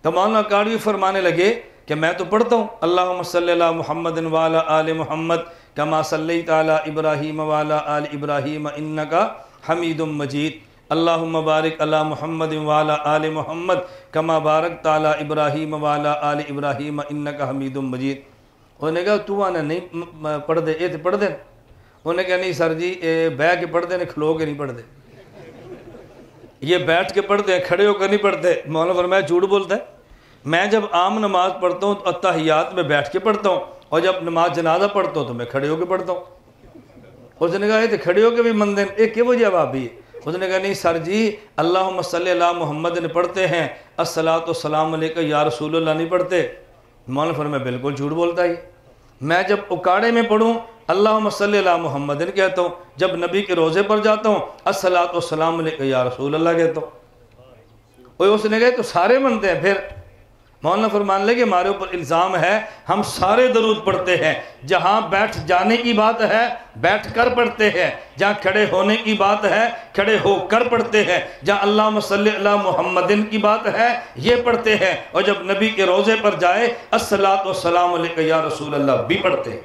تو مولانا اکاڑوی فرمانے لگے کہ میں تو پڑھتا ہوں اللہم صلی علی محمد وعلی آل محمد کما صلیت علی ابراہیم وعلی آل ابراہیم انکا حمید مجید، اللہم بارک علی محمد وعلی آل محمد کما بارکت علی ابراہیم وعلی آل ابراہیم انکا حمید مجید۔ انہوں نے کہا تو آنا نہیں پڑھ دے، یہ تو پڑھ دے۔ انہوں نے کہا نہیں سر جی بیٹھ کے پڑھ دے، کھلو کے نہیں پڑھ دے، یہ بیٹھ کے پڑھتے ہیں، کھڑے ہو کر نہیں پڑھتے۔ مولانا فرمایا جھوٹ بولتا ہے، میں جب عام نماز پڑھتا ہوں تو اتحیات میں بیٹھ کے پڑھتا ہوں، اور جب نماز جنازہ پڑھتا ہوں تو میں کھڑے ہو کے پڑھتا ہوں۔ اس نے کہا یہ تو کھڑے ہو کے بھی مندن، ایک کی وجہ وہابی ہے؟ اس نے کہا نہیں سر جی اللہم صلی علی محمد نے پڑھتے ہیں، الصلاۃ والسلام علیکہ یا رسول اللہ نہیں پڑھتے۔ مولانا فرمایا بالکل جھوٹ بولتا ہے، میں جب اکاڑے میں پڑھوں اللہم صلی علی محمد کہتا ہوں، جب نبی کے روزے پر جاتا ہوں الصلاۃ والسلام علیکہ یا رسول اللہ کہتا ہوں۔ اس نے کہا تو سارے منتے ہیں۔ پھر مولانا فرمان لے کہ ہمارے اوپر الزام ہے ہم سارے درود پڑھتے ہیں، جہاں بیٹھ جانے کی بات ہے بیٹھ کر پڑھتے ہیں، جہاں کھڑے ہونے کی بات ہے کھڑے ہو کر پڑھتے ہیں، جہاں اللہم صلی علی محمد کی بات ہے یہ پڑھتے ہیں، اور جب نبی کے روزے پر جائے الصلاۃ والسلام علیکہ یا رسول اللہ بھی پڑھتے ہیں۔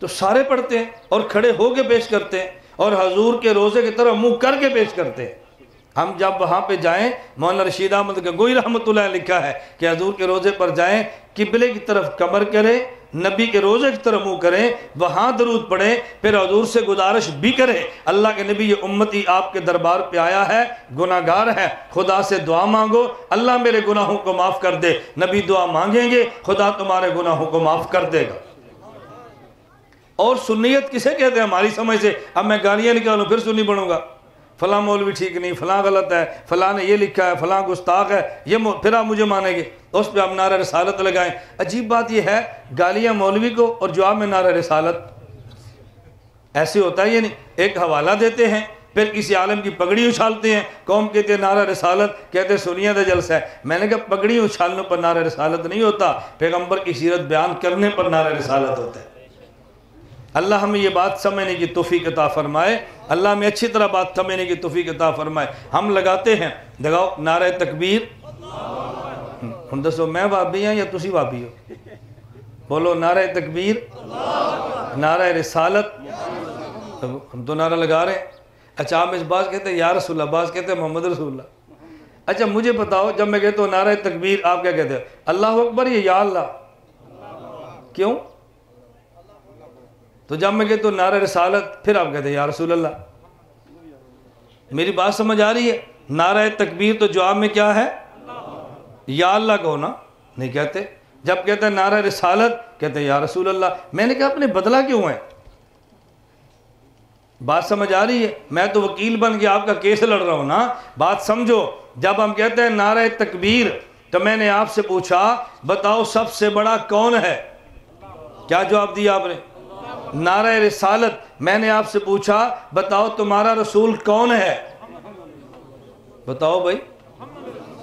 تو سارے پڑھتے ہیں اور کھڑے ہو کے پیش کرتے ہیں، اور حضور کے روزے کی طرف منہ کر کے پیش کرتے ہیں۔ ہم جب وہاں پہ جائیں، مولانا رشید احمد گنگوئی رحمۃ اللہ علیہ لکھا ہے کہ حضور کے روزے پر جائیں، قبلے کی طرف کمر کریں، نبی کے روزے کی طرف منہ کریں، وہاں درود پڑھیں، پھر حضور سے گزارش بھی کریں اللہ کے نبی یہ امتی آپ کے دربار پہ آیا ہے، گناہ گار ہے، خدا سے دعا مانگو اللہ میرے گناہوں کو معاف کر دے۔ نبی دعا مانگیں گے خدا تمہارے گناہوں کو معاف کر دے گا۔ اور سنیت کسے کہتے ہیں ہماری سمجھ سے؟ اب میں گالیاں نکالوں پھر سنی بنوں گا، فلاں مولوی ٹھیک نہیں، فلاں غلط ہے، فلاں نے یہ لکھا ہے، فلاں گستاخ ہے، یہ پھر آپ مجھے مانیں گے، اس پہ آپ نعرہ رسالت لگائیں۔ عجیب بات یہ ہے گالیاں مولوی کو اور جواب میں نعرہ رسالت، ایسے ہوتا ہے یہ نہیں۔ ایک حوالہ دیتے ہیں پھر کسی عالم کی پگڑی اچھالتے ہیں، قوم کہتے ہیں نعرہ رسالت، کہتے ہیں سنیت جلسہ ہے۔ میں نے کہا پگڑی اچھالنے پر نعرہ رسالت نہیں ہوتا، پیغمبر کی سیرت بیان کرنے پر نعرہ رسالت ہوتا ہے۔ اللہ ہمیں یہ بات سمجھنے کی توفیق عطا فرمائے، اللہ ہمیں اچھی طرح بات سمجھنے کی توفیق عطا فرمائے۔ ہم لگاتے ہیں لگاؤ نعرہ تکبیر، ہم دسو میں وہابی ہوں یا تسی وہابی ہو؟ بولو نعرہ تکبیر، نعرہ رسالت، ہم تو نعرہ لگا رہے ہیں۔ اچھا آپ اس بعض کہتے ہیں یا رسول اللہ، بعض کہتے ہیں محمد رسول اللہ۔ اچھا مجھے بتاؤ جب میں کہتا ہوں نعرہ تکبیر آپ کیا کہتے ہیں؟ اللہ اکبر یا اللہ؟ کیوں؟ تو جب میں کہتا ہوں نعرہ رسالت پھر آپ کہتے ہیں یا رسول اللہ۔ میری بات سمجھ آ رہی ہے؟ نعرہ تکبیر تو جواب میں کیا ہے؟ یا اللہ کہو نا، نہیں کہتے۔ جب کہتے ہیں نعرہ رسالت کہتے ہیں یا رسول اللہ۔ میں نے کہا اپنے بدلہ کیوں ہے؟ بات سمجھ آ رہی ہے؟ میں تو وکیل بن کے آپ کا کیس لڑ رہا ہوں نا، بات سمجھو۔ جب ہم کہتے ہیں نعرہ تکبیر تو میں نے آپ سے پوچھا بتاؤ سب سے بڑا کون ہے؟ کیا جواب دیا آپ نے؟ نعرہ رسالت میں نے آپ سے پوچھا بتاؤ تمہارا رسول کون ہے؟ بتاؤ بھائی،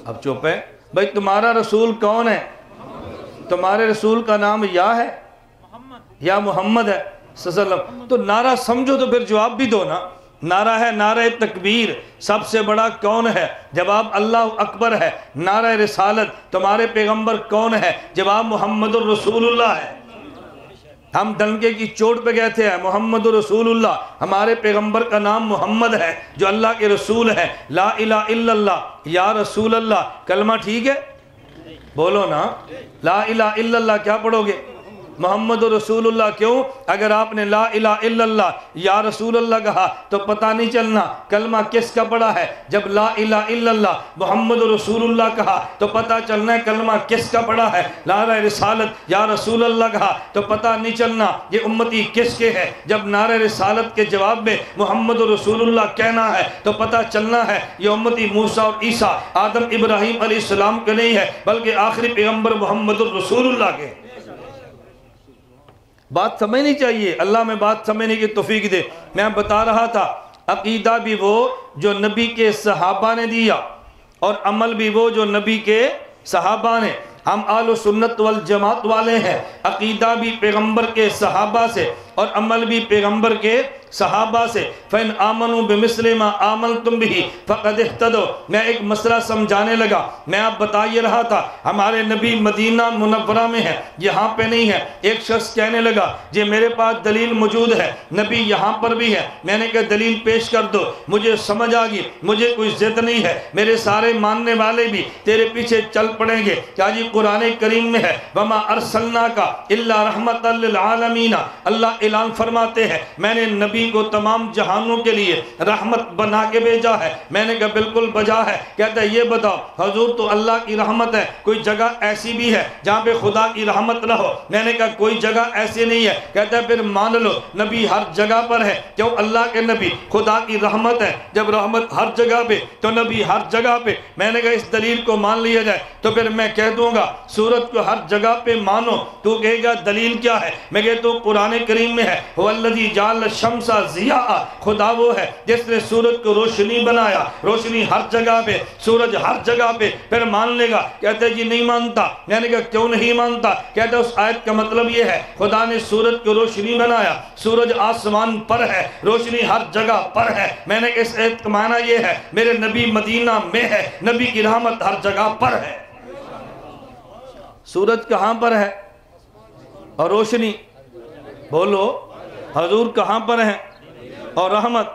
اب چپ ہے بھائی، تمہارا رسول کون ہے؟ تمہارے رسول کا نام یا ہے یا محمد ہے صلی اللہ علیہ وسلم؟ تو نعرہ سمجھو تو پھر جواب بھی دو نا۔ نعرہ ہے نعرہ تکبیر، سب سے بڑا کون ہے؟ جواب اللہ اکبر ہے۔ نعرہ رسالت تمہارے پیغمبر کون ہے؟ جواب محمد الرسول اللہ ہے۔ ہم ڈنکے کی چوٹ پہ کہتے ہیں محمد رسول اللہ، ہمارے پیغمبر کا نام محمد ہے جو اللہ کے رسول ہے۔ لا الہ الا اللہ، یا رسول اللہ، کلمہ ٹھیک ہے؟ بولو نا، لا الہ الا اللہ کیا پڑھو گے؟ محمد رسول اللہ۔ کیوں؟ اگر آپ نے لا الہ الا اللہ یا رسول اللہ کہا تو پتہ نہیں چلنا کلمہ کس کا پڑھا ہے۔ جب لا الہ الا اللہ محمد رسول اللہ کہا تو پتہ چلنا ہے کلمہ کس کا پڑھا ہے۔ نعرہ رسالت یا رسول اللہ کہا تو پتہ نہیں چلنا یہ امتی کس کے ہے۔ جب نعرہ رسالت کے جواب میں محمد رسول اللہ کہنا ہے تو پتہ چلنا ہے یہ امتی موسیٰ اور عیسیٰ، آدم ابراہیم علیہ السلام کے نہیں ہے بلکہ آخری پیغمبر محمد رسول اللہ کے۔ بات سمجھنی چاہیے، اللہ میں بات سمجھنے کی توفیق دے۔ میں بتا رہا تھا عقیدہ بھی وہ جو نبی کے صحابہ نے دیا اور عمل بھی وہ جو نبی کے صحابہ نے۔ ہم اہل سنت والجماعت والے ہیں، عقیدہ بھی پیغمبر کے صحابہ سے اور عمل بھی پیغمبر کے صحابہ سے۔ فَإِنْ آمَنُوا بِمِثْلِ مَا آمَنْتُمْ بِهِ فَقَدِ اهْتَدَوْا۔ میں ایک مسئلہ سمجھانے لگا، میں آپ بتائیے رہا تھا ہمارے نبی مدینہ منورہ میں ہے، یہاں پہ نہیں ہے۔ ایک شخص کہنے لگا جی میرے پاس دلیل موجود ہے، نبی یہاں پر بھی ہے۔ میں نے کہا دلیل پیش کر دو، مجھے سمجھ آگی، مجھے کوئی ضد نہیں ہے، میرے سارے ماننے والے بھی تیرے پیچھے چل پڑیں گے۔ کیا جی قرآن کریم میں ہے وَمَا أَرْسَلْنَاكَ إِلَّا رَحْمَةً لِلْعَالَمِينَ۔ اللہ اعلان فرماتے ہیں میں نے نبی کو تمام جہانوں کے لیے رحمت بنا کے بھیجا ہے۔ میں نے کہا بالکل بجا ہے۔ کہتا ہے یہ بتاؤ حضور تو اللہ کی رحمت ہے، کوئی جگہ ایسی بھی ہے جہاں پہ خدا کی رحمت نہ ہو؟ میں نے کہا کوئی جگہ ایسی نہیں ہے۔ کہتا ہے پھر مان لو نبی ہر جگہ پر ہے، کیوں؟ اللہ کے نبی خدا کی رحمت ہے، جب رحمت ہر جگہ پہ تو نبی ہر جگہ پہ۔ میں نے کہا اس دلیل کو مان لیا جائے تو پھر میں کہہ دوں گا سورت کو ہر جگہ پہ مانو، تو کہے گا دلیل کیا ہے؟ میں کہتا ہوں قرآن کریم میں ہے هو الذی جعل الشمس ضیاء، خدا وہ ہے جس نے سورج کو روشنی بنایا، روشنی ہر جگہ پہ، سورج ہر جگہ پہ۔ پھر مان لے گا؟ کہتے جی نہیں مانتا۔ میں نے کہا کیوں نہیں مانتا؟ کہتا اس آیت کا مطلب یہ ہے خدا نے سورج کو روشنی بنایا، سورج آسمان پر ہے، روشنی ہر جگہ پر ہے۔ میں نے کہا اس آیت کا معنی یہ ہے میرے نبی مدینہ میں ہے، نبی کی رحمت ہر جگہ پر ہے۔ سورج کہاں پر ہے اور روشنی؟ بولو حضور کہاں پر ہیں اور رحمت؟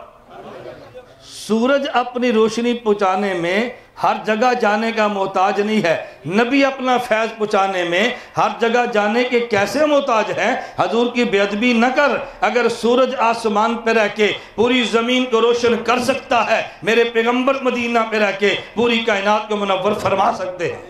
سورج اپنی روشنی پہنچانے میں ہر جگہ جانے کا محتاج نہیں ہے، نبی اپنا فیض پہنچانے میں ہر جگہ جانے کے کیسے محتاج ہیں؟ حضور کی بے ادبی نہ کر۔ اگر سورج آسمان پہ رہ کے پوری زمین کو روشن کر سکتا ہے، میرے پیغمبر مدینہ پہ رہ کے پوری کائنات کو منور فرما سکتے ہیں۔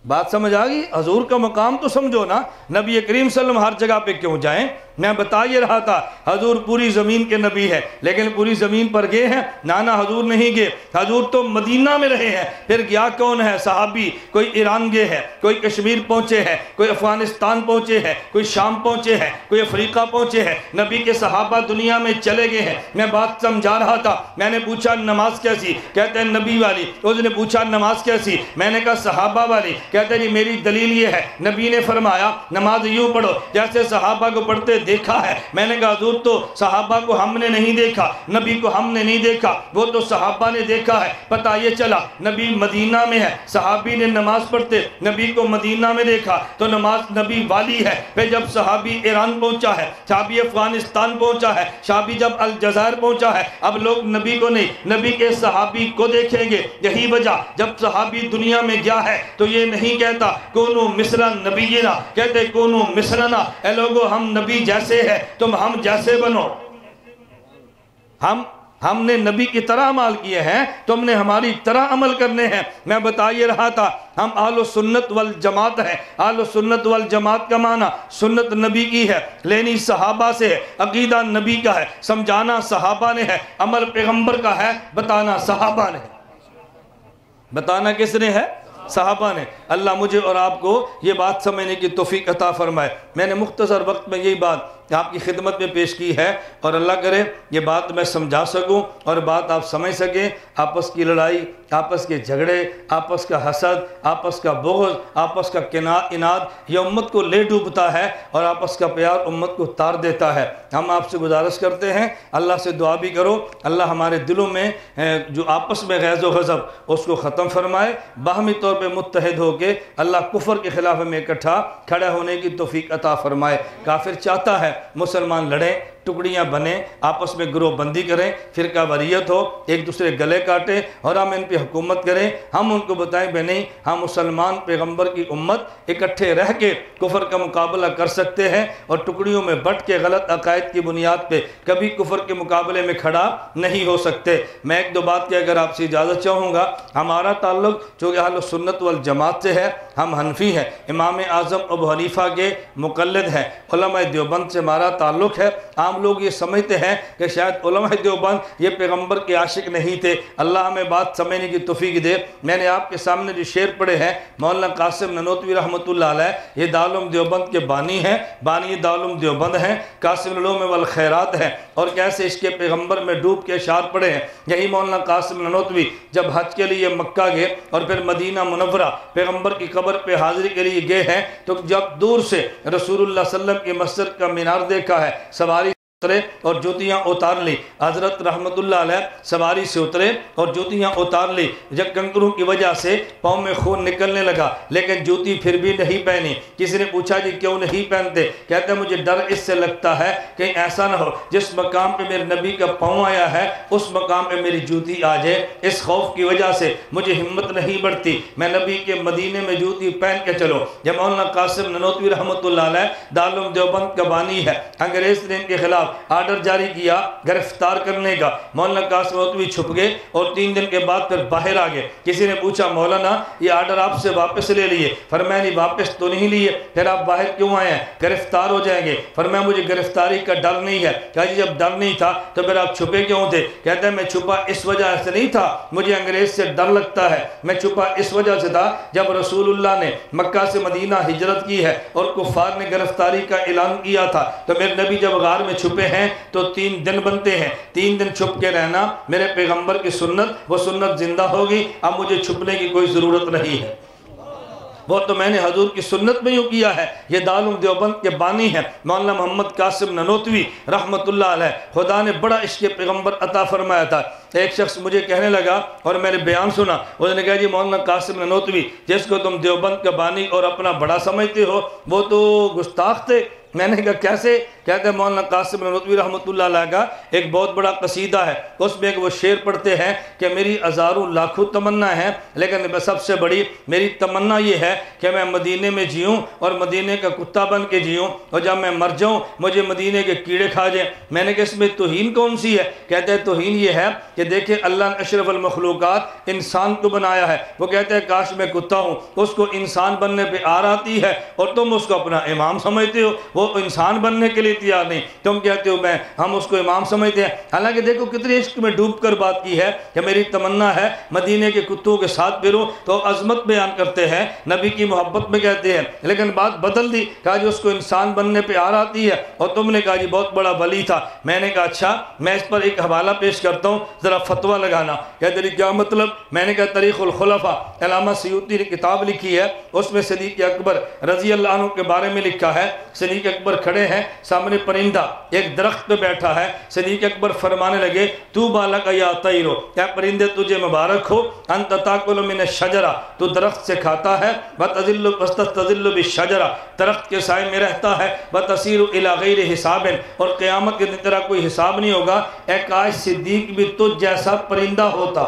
بات سمجھ آگئی؟ حضور کا مقام تو سمجھو نا، نبی کریم صلی اللہ علیہ وسلم ہر جگہ پہ کیوں جائیں؟ میں بتا یہ رہا تھا حضور پوری زمین کے نبی ہے، لیکن پوری زمین پر گئے ہیں؟ نانا حضور نہیں گئے، حضور تو مدینہ میں رہے ہیں۔ پھر گیا کون ہے؟ صحابی، کوئی ایران گئے ہے، کوئی کشمیر پہنچے ہیں، کوئی افغانستان پہنچے ہیں، کوئی شام پہنچے ہیں، کوئی افریقہ پہنچے ہیں۔ نبی کے صحابہ دنیا میں چلے گئے ہیں۔ میں بات سمجھا رہا تھا، میں نے پوچھا نماز کیسی؟ کہتے ہیں نبی والی۔ اس نے پوچھا نماز کیسی؟ میں نے کہا صحابہ والی۔ کہتے ہیں جی میری دلیل یہ ہے نبی نے فرمایا نماز یوں پڑھو جیسے صحابہ کو پڑھتے دیکھا ہے۔ میں نے کہا حضور تو صحابہ کو ہم نے نہیں دیکھا، نبی کو ہم نے نہیں دیکھا، وہ تو صحابہ نے دیکھا ہے۔ پتہ یہ چلا نبی مدینہ میں ہے، صحابی نے نماز پڑھتے نبی کو مدینہ میں دیکھا تو نماز نبی والی ہے۔ پھر جب صحابی ایران پہنچا ہے، صحابی افغانستان پہنچا ہے، صحابی جب الجزائر پہنچا ہے، اب لوگ نبی کو نہیں نبی کے صحابی کو دیکھیں گے۔ یہی وجہ جب صحابی دنیا میں گیا ہے تو یہ نہیں کہتا کونو مثل نبینا، کہتے کونو مثلنا، اے لوگو ہم نبی جیسے ہیں تم ہم جیسے بنو۔ ہم نے نبی کی طرح عمل کیے ہیں، تم نے ہماری طرح عمل کرنے ہیں۔ میں بتا یہ رہا تھا ہم اہل سنت والجماعت ہیں۔ اہل سنت والجماعت کا معنی سنت نبی کی ہے، لینی صحابہ سے ہے، عقیدہ نبی کا ہے، سمجھانا صحابہ نے ہے، عمل پیغمبر کا ہے، بتانا صحابہ نے ہے۔ بتانا کس نے ہے؟ صحابہ نے۔ اللہ مجھے اور آپ کو یہ بات سمجھنے کی توفیق عطا فرمائے۔ میں نے مختصر وقت میں یہی بات آپ کی خدمت میں پیش کی ہے، اور اللہ کرے یہ بات میں سمجھا سکوں اور بات آپ سمجھ سکیں۔ آپس کی لڑائی، آپس کے جھگڑے، آپس کا حسد، آپس کا بغض، آپس کا اناد، یہ امت کو لے ڈوبتا ہے اور آپس کا پیار امت کو تار دیتا ہے۔ ہم آپ سے گزارش کرتے ہیں، اللہ سے دعا بھی کرو، اللہ ہمارے دلوں میں جو آپس میں غیظ و غضب اس کو ختم فرمائے، باہمی طور پہ متحد ہو کے اللہ کفر کے خلاف میں اکٹھا کھڑا ہونے کی توفیق عطا فرمائے۔ کافر چاہتا ہے مسلمان لڑیں، ٹکڑیاں بنیں، آپس میں گروہ بندی کریں، فرقہ واریت ہو، ایک دوسرے گلے کاٹیں اور ہم ان پہ حکومت کریں۔ ہم ان کو بتائیں بے نہیں، ہم مسلمان پیغمبر کی امت اکٹھے رہ کے کفر کا مقابلہ کر سکتے ہیں، اور ٹکڑیوں میں بٹ کے غلط عقائد کی بنیاد پہ کبھی کفر کے مقابلے میں کھڑا نہیں ہو سکتے۔ میں ایک دو بات کی اگر آپ سے اجازت چاہوں گا، ہمارا تعلق چونکہ اہل سنت والجماعت سے ہے، ہم حنفی ہیں، امام اعظم ابو حنیفہ کے مقلد ہیں، علماء دیوبند سے ہمارا تعلق ہے۔ عام لوگ یہ سمجھتے ہیں کہ شاید علماء دیوبند یہ پیغمبر کے عاشق نہیں تھے، اللہ ہمیں بات سمجھنے کی توفیق دے۔ میں نے آپ کے سامنے جو شعر پڑھے ہیں مولانا قاسم ننوتوی رحمۃ اللہ علیہ، یہ دارالعلوم دیوبند کے بانی ہیں، بانی دارالعلوم دیوبند ہیں، قاسم العلوم والخیرات ہیں، اور کیسے اس کے پیغمبر میں ڈوب کے اشعار پڑھے ہیں۔ یہی مولانا قاسم ننوتوی جب حج کے لیے مکہ گئے اور پھر مدینہ منورہ پیغمبر کی قبر پہ حاضری کے لیے گئے ہیں، تو جب دور سے رسول اللہ صلی اللہ علیہ وسلم کی مسجد کا مینار دیکھا ہے، سواری اترے اور جوتیاں اتار لی، حضرت رحمت اللہ علیہ سواری سے اترے اور جوتیاں اتار لی، جب کنکروں کی وجہ سے پاؤں میں خون نکلنے لگا لیکن جوتی پھر بھی نہیں پہنی۔ کسی نے پوچھا جی کیوں نہیں پہنتے؟ کہتے ہیں مجھے ڈر اس سے لگتا ہے کہ ایسا نہ ہو جس مقام پہ میرے نبی کا پاؤں آیا ہے اس مقام پہ میری جوتی آ جائے، اس خوف کی وجہ سے مجھے ہمت نہیں بڑھتی، میں نبی کے مدینے میں جوتی پہن کے چلو۔ جب مولانا قاسم ننوتوی رحمت اللہ علیہ دارالعلوم دیوبند کا بانی ہے، انگریز نے ان کے خلاف آرڈر جاری کیا گرفتار کرنے کا، مولانا قاسم ننوتوی چھپ گئے اور 3 دن کے بعد پھر باہر آ گئے۔ کسی نے پوچھا مولانا یہ آرڈر آپ سے واپس لے لیے؟ فرمایا نہیں واپس تو نہیں لیے، پھر آپ باہر کیوں آئے ہیں؟ گرفتار ہو جائیں گے۔ فرمایا مجھے گرفتاری کا ڈر نہیں ہے۔ کہا جی جب ڈر نہیں تھا تو پھر آپ چھپے کیوں تھے؟ کہتے ہیں میں چھپا اس وجہ سے نہیں تھا، مجھے انگریز سے ڈر لگتا ہے، میں چھپا اس وجہ سے تھا جب رسول اللہ نے مکہ سے مدینہ ہجرت کی ہے اور کفار نے گرفتاری کا اعلان کیا تھا، تو میرے نبی جب غار میں چھپے ہیں تو 3 دن بنتے ہیں، 3 دن چھپ کے رہنا میرے پیغمبر کی سنت، وہ سنت زندہ ہوگی، اب مجھے چھپنے کی کوئی ضرورت نہیں ہے۔ وہ تو میں نے حضور کی سنت میں یوں کیا ہے۔ یہ دارالعلوم دیوبند کے بانی ہیں مولانا محمد قاسم ننوتوی رحمت اللہ علیہ، خدا نے بڑا عشق پیغمبر عطا فرمایا تھا۔ ایک شخص مجھے کہنے لگا اور میں نے بیان سنا، اس نے کہا جی مولانا قاسم ننوتوی جس کو تم دیوبند کا بانی اور اپنا بڑا سمجھتے ہو وہ تو گستاخ تھے۔ میں نے کہا کیسے؟ کہتے ہیں مولانا قاسم ننوتوی رحمۃ اللہ علیہ کا ایک بہت بڑا قصیدہ ہے، اس میں ایک وہ شعر پڑھتے ہیں کہ میری ہزاروں لاکھوں تمنا ہے لیکن سب سے بڑی میری تمنا یہ ہے کہ میں مدینے میں جیوں اور مدینے کا کتا بن کے جیوں، اور جب میں مر جاؤں مجھے مدینے کے کیڑے کھا جائیں۔ میں نے کہا اس میں توہین کون سی ہے؟ کہتے ہیں توہین یہ ہے کہ دیکھیں اللہ نے اشرف المخلوقات انسان کو بنایا ہے، وہ کہتے ہیں کاش میں کتا ہوں، اس کو انسان بننے پہ آر آتی ہے اور تم اس کو اپنا امام سمجھتے ہو، وہ انسان بننے کے لیے تیار نہیں، تم کہتے ہو ہم اس کو امام سمجھتے ہیں۔ حالانکہ دیکھو کتنی عشق میں ڈوب کر بات کی ہے کہ میری تمنا ہے مدینے کے کتوں کے ساتھ پھروں، تو عظمت بیان کرتے ہیں، نبی کی محبت میں کہتے ہیں، لیکن بات بدل دی، کہا جی اس کو انسان بننے پہ آر آتی ہے اور تم نے کہا جی بہت بڑا ولی تھا۔ میں نے کہا اچھا میں اس پر ایک حوالہ پیش کرتا ہوں، ذرا فتویٰ لگانا۔ کہتے ہیں کیا مطلب؟ میں نے کہا تاریخ الخلفاء علامہ سیوطی نے کتاب لکھی ہے، اس میں صدیق اکبر رضی اللہ عنہ کے بارے میں لکھا ہے۔ صدیق اکبر کھڑے ہیں، سامنے پرندہ ایک درخت پہ بیٹھا ہے، صدیق اکبر فرمانے لگے تو بالک یا طیرو، اے پرندے تجھے مبارک ہو، انت تاکل من الشجرہ، تو درخت سے کھاتا ہے، وتستظل بالشجرہ، درخت کے سائے میں رہتا ہے، وتصیر الی غیر حساب، اور قیامت کے دن تیرا کوئی حساب نہیں ہوگا۔ اے کاش صدیق بھی تجھ جیسا پرندہ ہوتا،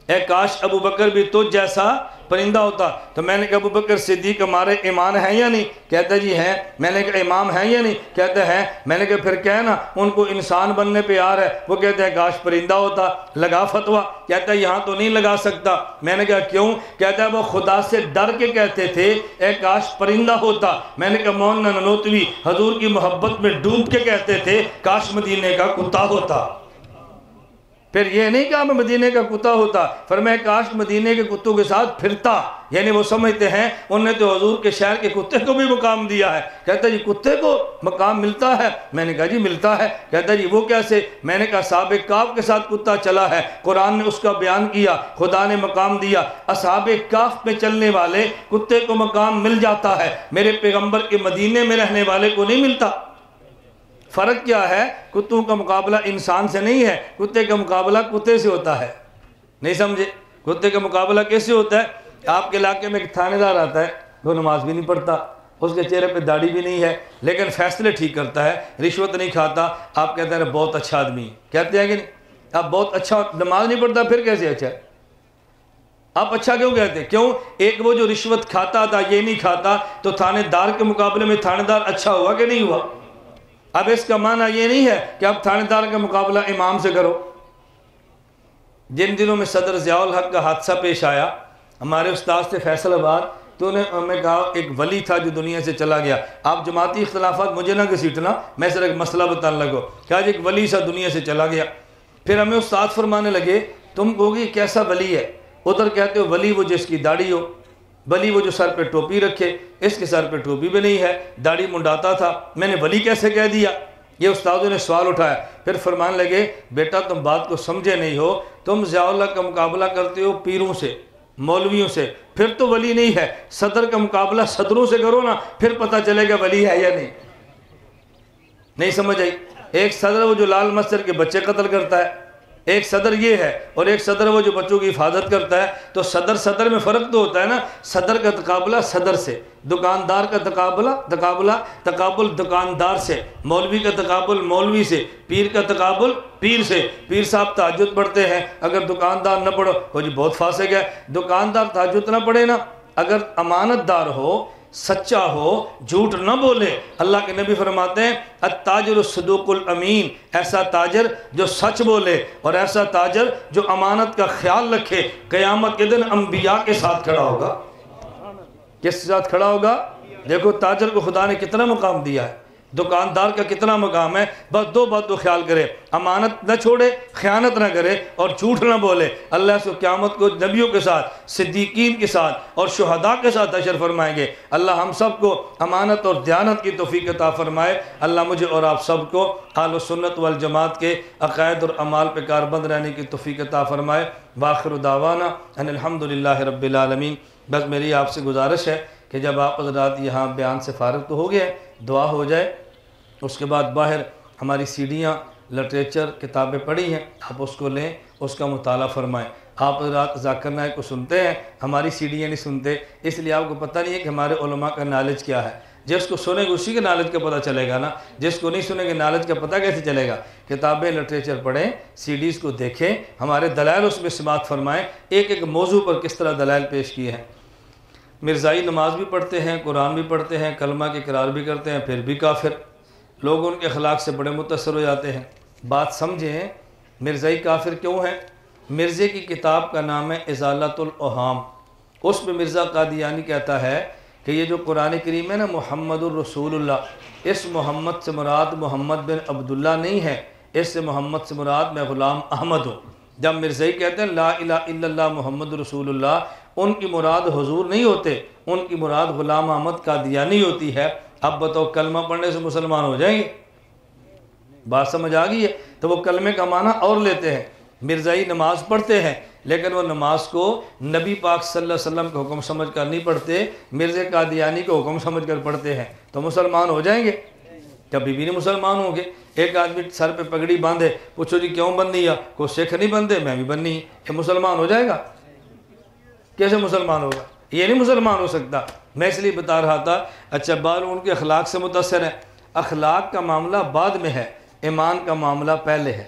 اے کاش ابو بکر بھی تجھ جیسا پرندہ ہوتا تو میں نے کہا ابو بکر صدیق ہمارے ایمان ہیں یا نہیں؟ کہتا جی ہیں۔ میں نے کہا امام ہیں یا نہیں؟ کہتے ہیں۔ میں نے کہا پھر کہنا ان کو انسان بننے پہ آ رہا ہے۔ وہ کہتے ہیں کاش پرندہ ہوتا، لگا فتویٰ۔ کہتا ہے یہاں تو نہیں لگا سکتا۔ میں نے کہا کیوں؟ کہتا ہے وہ خدا سے ڈر کے کہتے تھے اے کاش پرندہ ہوتا۔ میں نے کہا مولانا نانوتوی حضور کی محبت میں ڈوب کے کہتے تھے کاش مدینے کا کتا ہوتا۔ پھر یہ نہیں کہا میں مدینے کا کتا ہوتا، فرمایا کاش مدینے کے کتوں کے ساتھ پھرتا۔ یعنی وہ سمجھتے ہیں انہوں نے تو حضور کے شہر کے کتے کو بھی مقام دیا ہے۔ کہتا جی کتے کو مقام ملتا ہے؟ میں نے کہا جی ملتا ہے۔ کہتا جی وہ کیسے؟ میں نے کہا اصحاب کہف کے ساتھ کتا چلا ہے، قرآن نے اس کا بیان کیا، خدا نے مقام دیا۔ اصحاب کہف میں چلنے والے کتے کو مقام مل جاتا ہے، میرے پیغمبر کے مدینے میں رہنے والے کو نہیں ملتا۔ فرق کیا ہے؟ کتوں کا مقابلہ انسان سے نہیں ہے، کتے کا مقابلہ کتے سے ہوتا ہے۔ نہیں سمجھے؟ کتے کا مقابلہ کیسے ہوتا ہے؟ آپ کے علاقے میں ایک تھانے دار آتا ہے، وہ نماز بھی نہیں پڑھتا، اس کے چہرے پہ داڑھی بھی نہیں ہے، لیکن فیصلے ٹھیک کرتا ہے، رشوت نہیں کھاتا۔ آپ کہتے ہیں بہت اچھا آدمی، کہتے ہیں کہ نہیں؟ آپ بہت اچھا، نماز نہیں پڑھتا پھر کیسے اچھا ہے؟ آپ اچھا کیوں کہتے ہیں؟ کیوں؟ ایک وہ جو رشوت کھاتا تھا یہ نہیں کھاتا، تو تھانے دار کے مقابلے میں تھانے دار اچھا ہوا کہ نہیں ہوا؟ اب اس کا معنی یہ نہیں ہے کہ اب تھانے دار کا مقابلہ امام سے کرو۔ جن دنوں میں صدر ضیاء الحق کا حادثہ پیش آیا، ہمارے استاد سے فیصل آباد، تو انہیں ہمیں کہا ایک ولی تھا جو دنیا سے چلا گیا۔ آپ جماعتی اختلافات مجھے نہ گھسیٹنا، میں صرف ایک مسئلہ بتانے لگو۔ کہا جی ایک ولی سا دنیا سے چلا گیا۔ پھر ہمیں استاد فرمانے لگے تم کہوگی کیسا ولی ہے؟ ادھر کہتے ہو ولی وہ جس کی داڑھی ہو، ولی وہ جو سر پہ ٹوپی رکھے، اس کے سر پہ ٹوپی بھی نہیں ہے، داڑھی منڈاتا تھا، میں نے ولی کیسے کہہ دیا؟ یہ استادوں نے سوال اٹھایا۔ پھر فرمان لگے بیٹا تم بات کو سمجھے نہیں ہو، تم ضیاء اللہ کا مقابلہ کرتے ہو پیروں سے، مولویوں سے، پھر تو ولی نہیں ہے۔ صدر کا مقابلہ صدروں سے کرو نا، پھر پتہ چلے گا ولی ہے یا نہیں۔ نہیں سمجھ آئی؟ ایک صدر وہ جو لال مسجد کے بچے قتل کرتا ہے، ایک صدر یہ ہے، اور ایک صدر وہ جو بچوں کی حفاظت کرتا ہے۔ تو صدر میں فرق تو ہوتا ہے نا۔ صدر کا تقابلہ صدر سے، دکاندار کا تقابل دکاندار سے، مولوی کا تقابل مولوی سے، پیر کا تقابل پیر سے۔ پیر صاحب تہجد پڑھتے ہیں، اگر دکاندار نہ پڑھو وہ جی بہت فاسق ہے۔ دکاندار تہجد نہ پڑھے نا، اگر امانت دار ہو، سچا ہو، جھوٹ نہ بولے، اللہ کے نبی فرماتے ہیں التاجر الصدوق الامین، ایسا تاجر جو سچ بولے اور ایسا تاجر جو امانت کا خیال رکھے، قیامت کے دن انبیاء کے ساتھ کھڑا ہوگا۔ کس کے ساتھ کھڑا ہوگا؟ دیکھو تاجر کو خدا نے کتنا مقام دیا ہے، دکاندار کا کتنا مقام ہے۔ بس دو بات کو خیال کرے، امانت نہ چھوڑے، خیانت نہ کرے اور جھوٹ نہ بولے۔ اللہ اس کو قیامت کو نبیوں کے ساتھ، صدیقین کے ساتھ اور شہداء کے ساتھ حشر فرمائیں گے۔ اللہ ہم سب کو امانت اور دیانت کی توفیق عطا فرمائے۔ اللہ مجھے اور آپ سب کو اہل السنت والجماعت کے عقائد اور اعمال پہ کاربند رہنے کی توفیق عطا فرمائے۔ وآخر دعوانا ان الحمدللہ رب العالمین۔ بس میری آپ سے گزارش ہے کہ جب آپ حضرات یہاں بیان سے فارغ تو ہو گئے، دعا ہو جائے، اس کے بعد باہر ہماری سیڈیاں، لٹریچر، کتابیں پڑھی ہیں، آپ اس کو لیں، اس کا مطالعہ فرمائیں۔ آپ حضرات ذاکر نائک کو سنتے ہیں، ہماری سیڈیاں نہیں سنتے، اس لیے آپ کو پتہ نہیں ہے کہ ہمارے علماء کا نالج کیا ہے۔ جس کو سنے گا اسی کے نالج کا پتہ چلے گا نا، جس کو نہیں سنے گا نالج کا پتہ کیسے چلے گا؟ کتابیں، لٹریچر پڑھیں، سیڈیز کو دیکھیں، ہمارے دلائل اس میں سماعت فرمائیں، ایک ایک موضوع پر کس طرح دلائل پیش کیے ہیں۔ مرزائی نماز بھی پڑھتے ہیں، قرآن بھی پڑھتے ہیں، کلمہ کے اقرار بھی کرتے ہیں، پھر بھی کافر۔ لوگ ان کے اخلاق سے بڑے متاثر ہو جاتے ہیں۔ بات سمجھیں مرزائی کافر کیوں ہیں؟ مرزے کی کتاب کا نام ہے ازالۃ الاوہام۔ اس میں مرزا قادیانی کہتا ہے کہ یہ جو قرآن کریم ہے نا محمد الرسول اللہ، اس محمد سے مراد محمد بن عبداللہ نہیں ہے، اس سے محمد سے مراد میں غلام احمد ہوں۔ جب مرزائی کہتے ہیں لا الہ الا اللہ محمد رسول اللہ، ان کی مراد حضور نہیں ہوتے، ان کی مراد غلام احمد قادیانی ہوتی ہے۔ اب بتاؤ کلمہ پڑھنے سے مسلمان ہو جائیں گے؟ بات سمجھ آ گئی ہے؟ تو وہ کلمے کا معنی اور لیتے ہیں۔ مرزائی نماز پڑھتے ہیں لیکن وہ نماز کو نبی پاک صلی اللہ علیہ وسلم کا حکم سمجھ کر نہیں پڑھتے، مرزا قادیانی کو حکم سمجھ کر پڑھتے ہیں، تو مسلمان ہو جائیں گے؟ کبھی بھی نہیں مسلمان ہوں گے۔ ایک آدمی سر پہ پگڑی باندھے، پوچھو جی کیوں بندھی ہے؟ کوئی سکھ نہیں بندھے، میں بھی بننی، یہ مسلمان ہو جائے گا؟ کیسے مسلمان ہوگا؟ یہ نہیں مسلمان ہو سکتا۔ میں اس لیے بتا رہا تھا، اچھا بعض ان کے اخلاق سے متاثر ہیں۔ اخلاق کا معاملہ بعد میں ہے، ایمان کا معاملہ پہلے ہے۔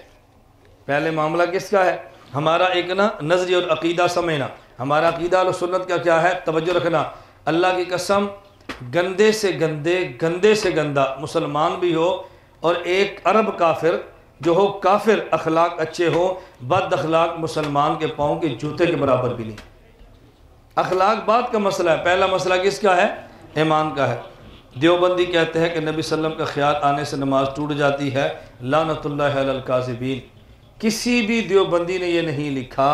پہلے معاملہ کس کا ہے؟ ہمارا ایک نا نظریہ اور عقیدہ سمجھنا، ہمارا عقیدہ اہل سنت کا کیا ہے؟ توجہ رکھنا، اللہ کی قسم، گندے سے گندا مسلمان بھی ہو اور ایک عرب کافر جو ہو، کافر اخلاق اچھے ہو، بد اخلاق مسلمان کے پاؤں کے جوتے کے برابر بھی نہیں۔ اخلاق بات کا مسئلہ ہے، پہلا مسئلہ کس کا ہے؟ ایمان کا ہے۔ دیوبندی کہتے ہیں کہ نبی صلی اللہ علیہ وسلم کا خیال آنے سے نماز ٹوٹ جاتی ہے، لعنت اللہ علی الکاذبین۔ کسی بھی دیوبندی نے یہ نہیں لکھا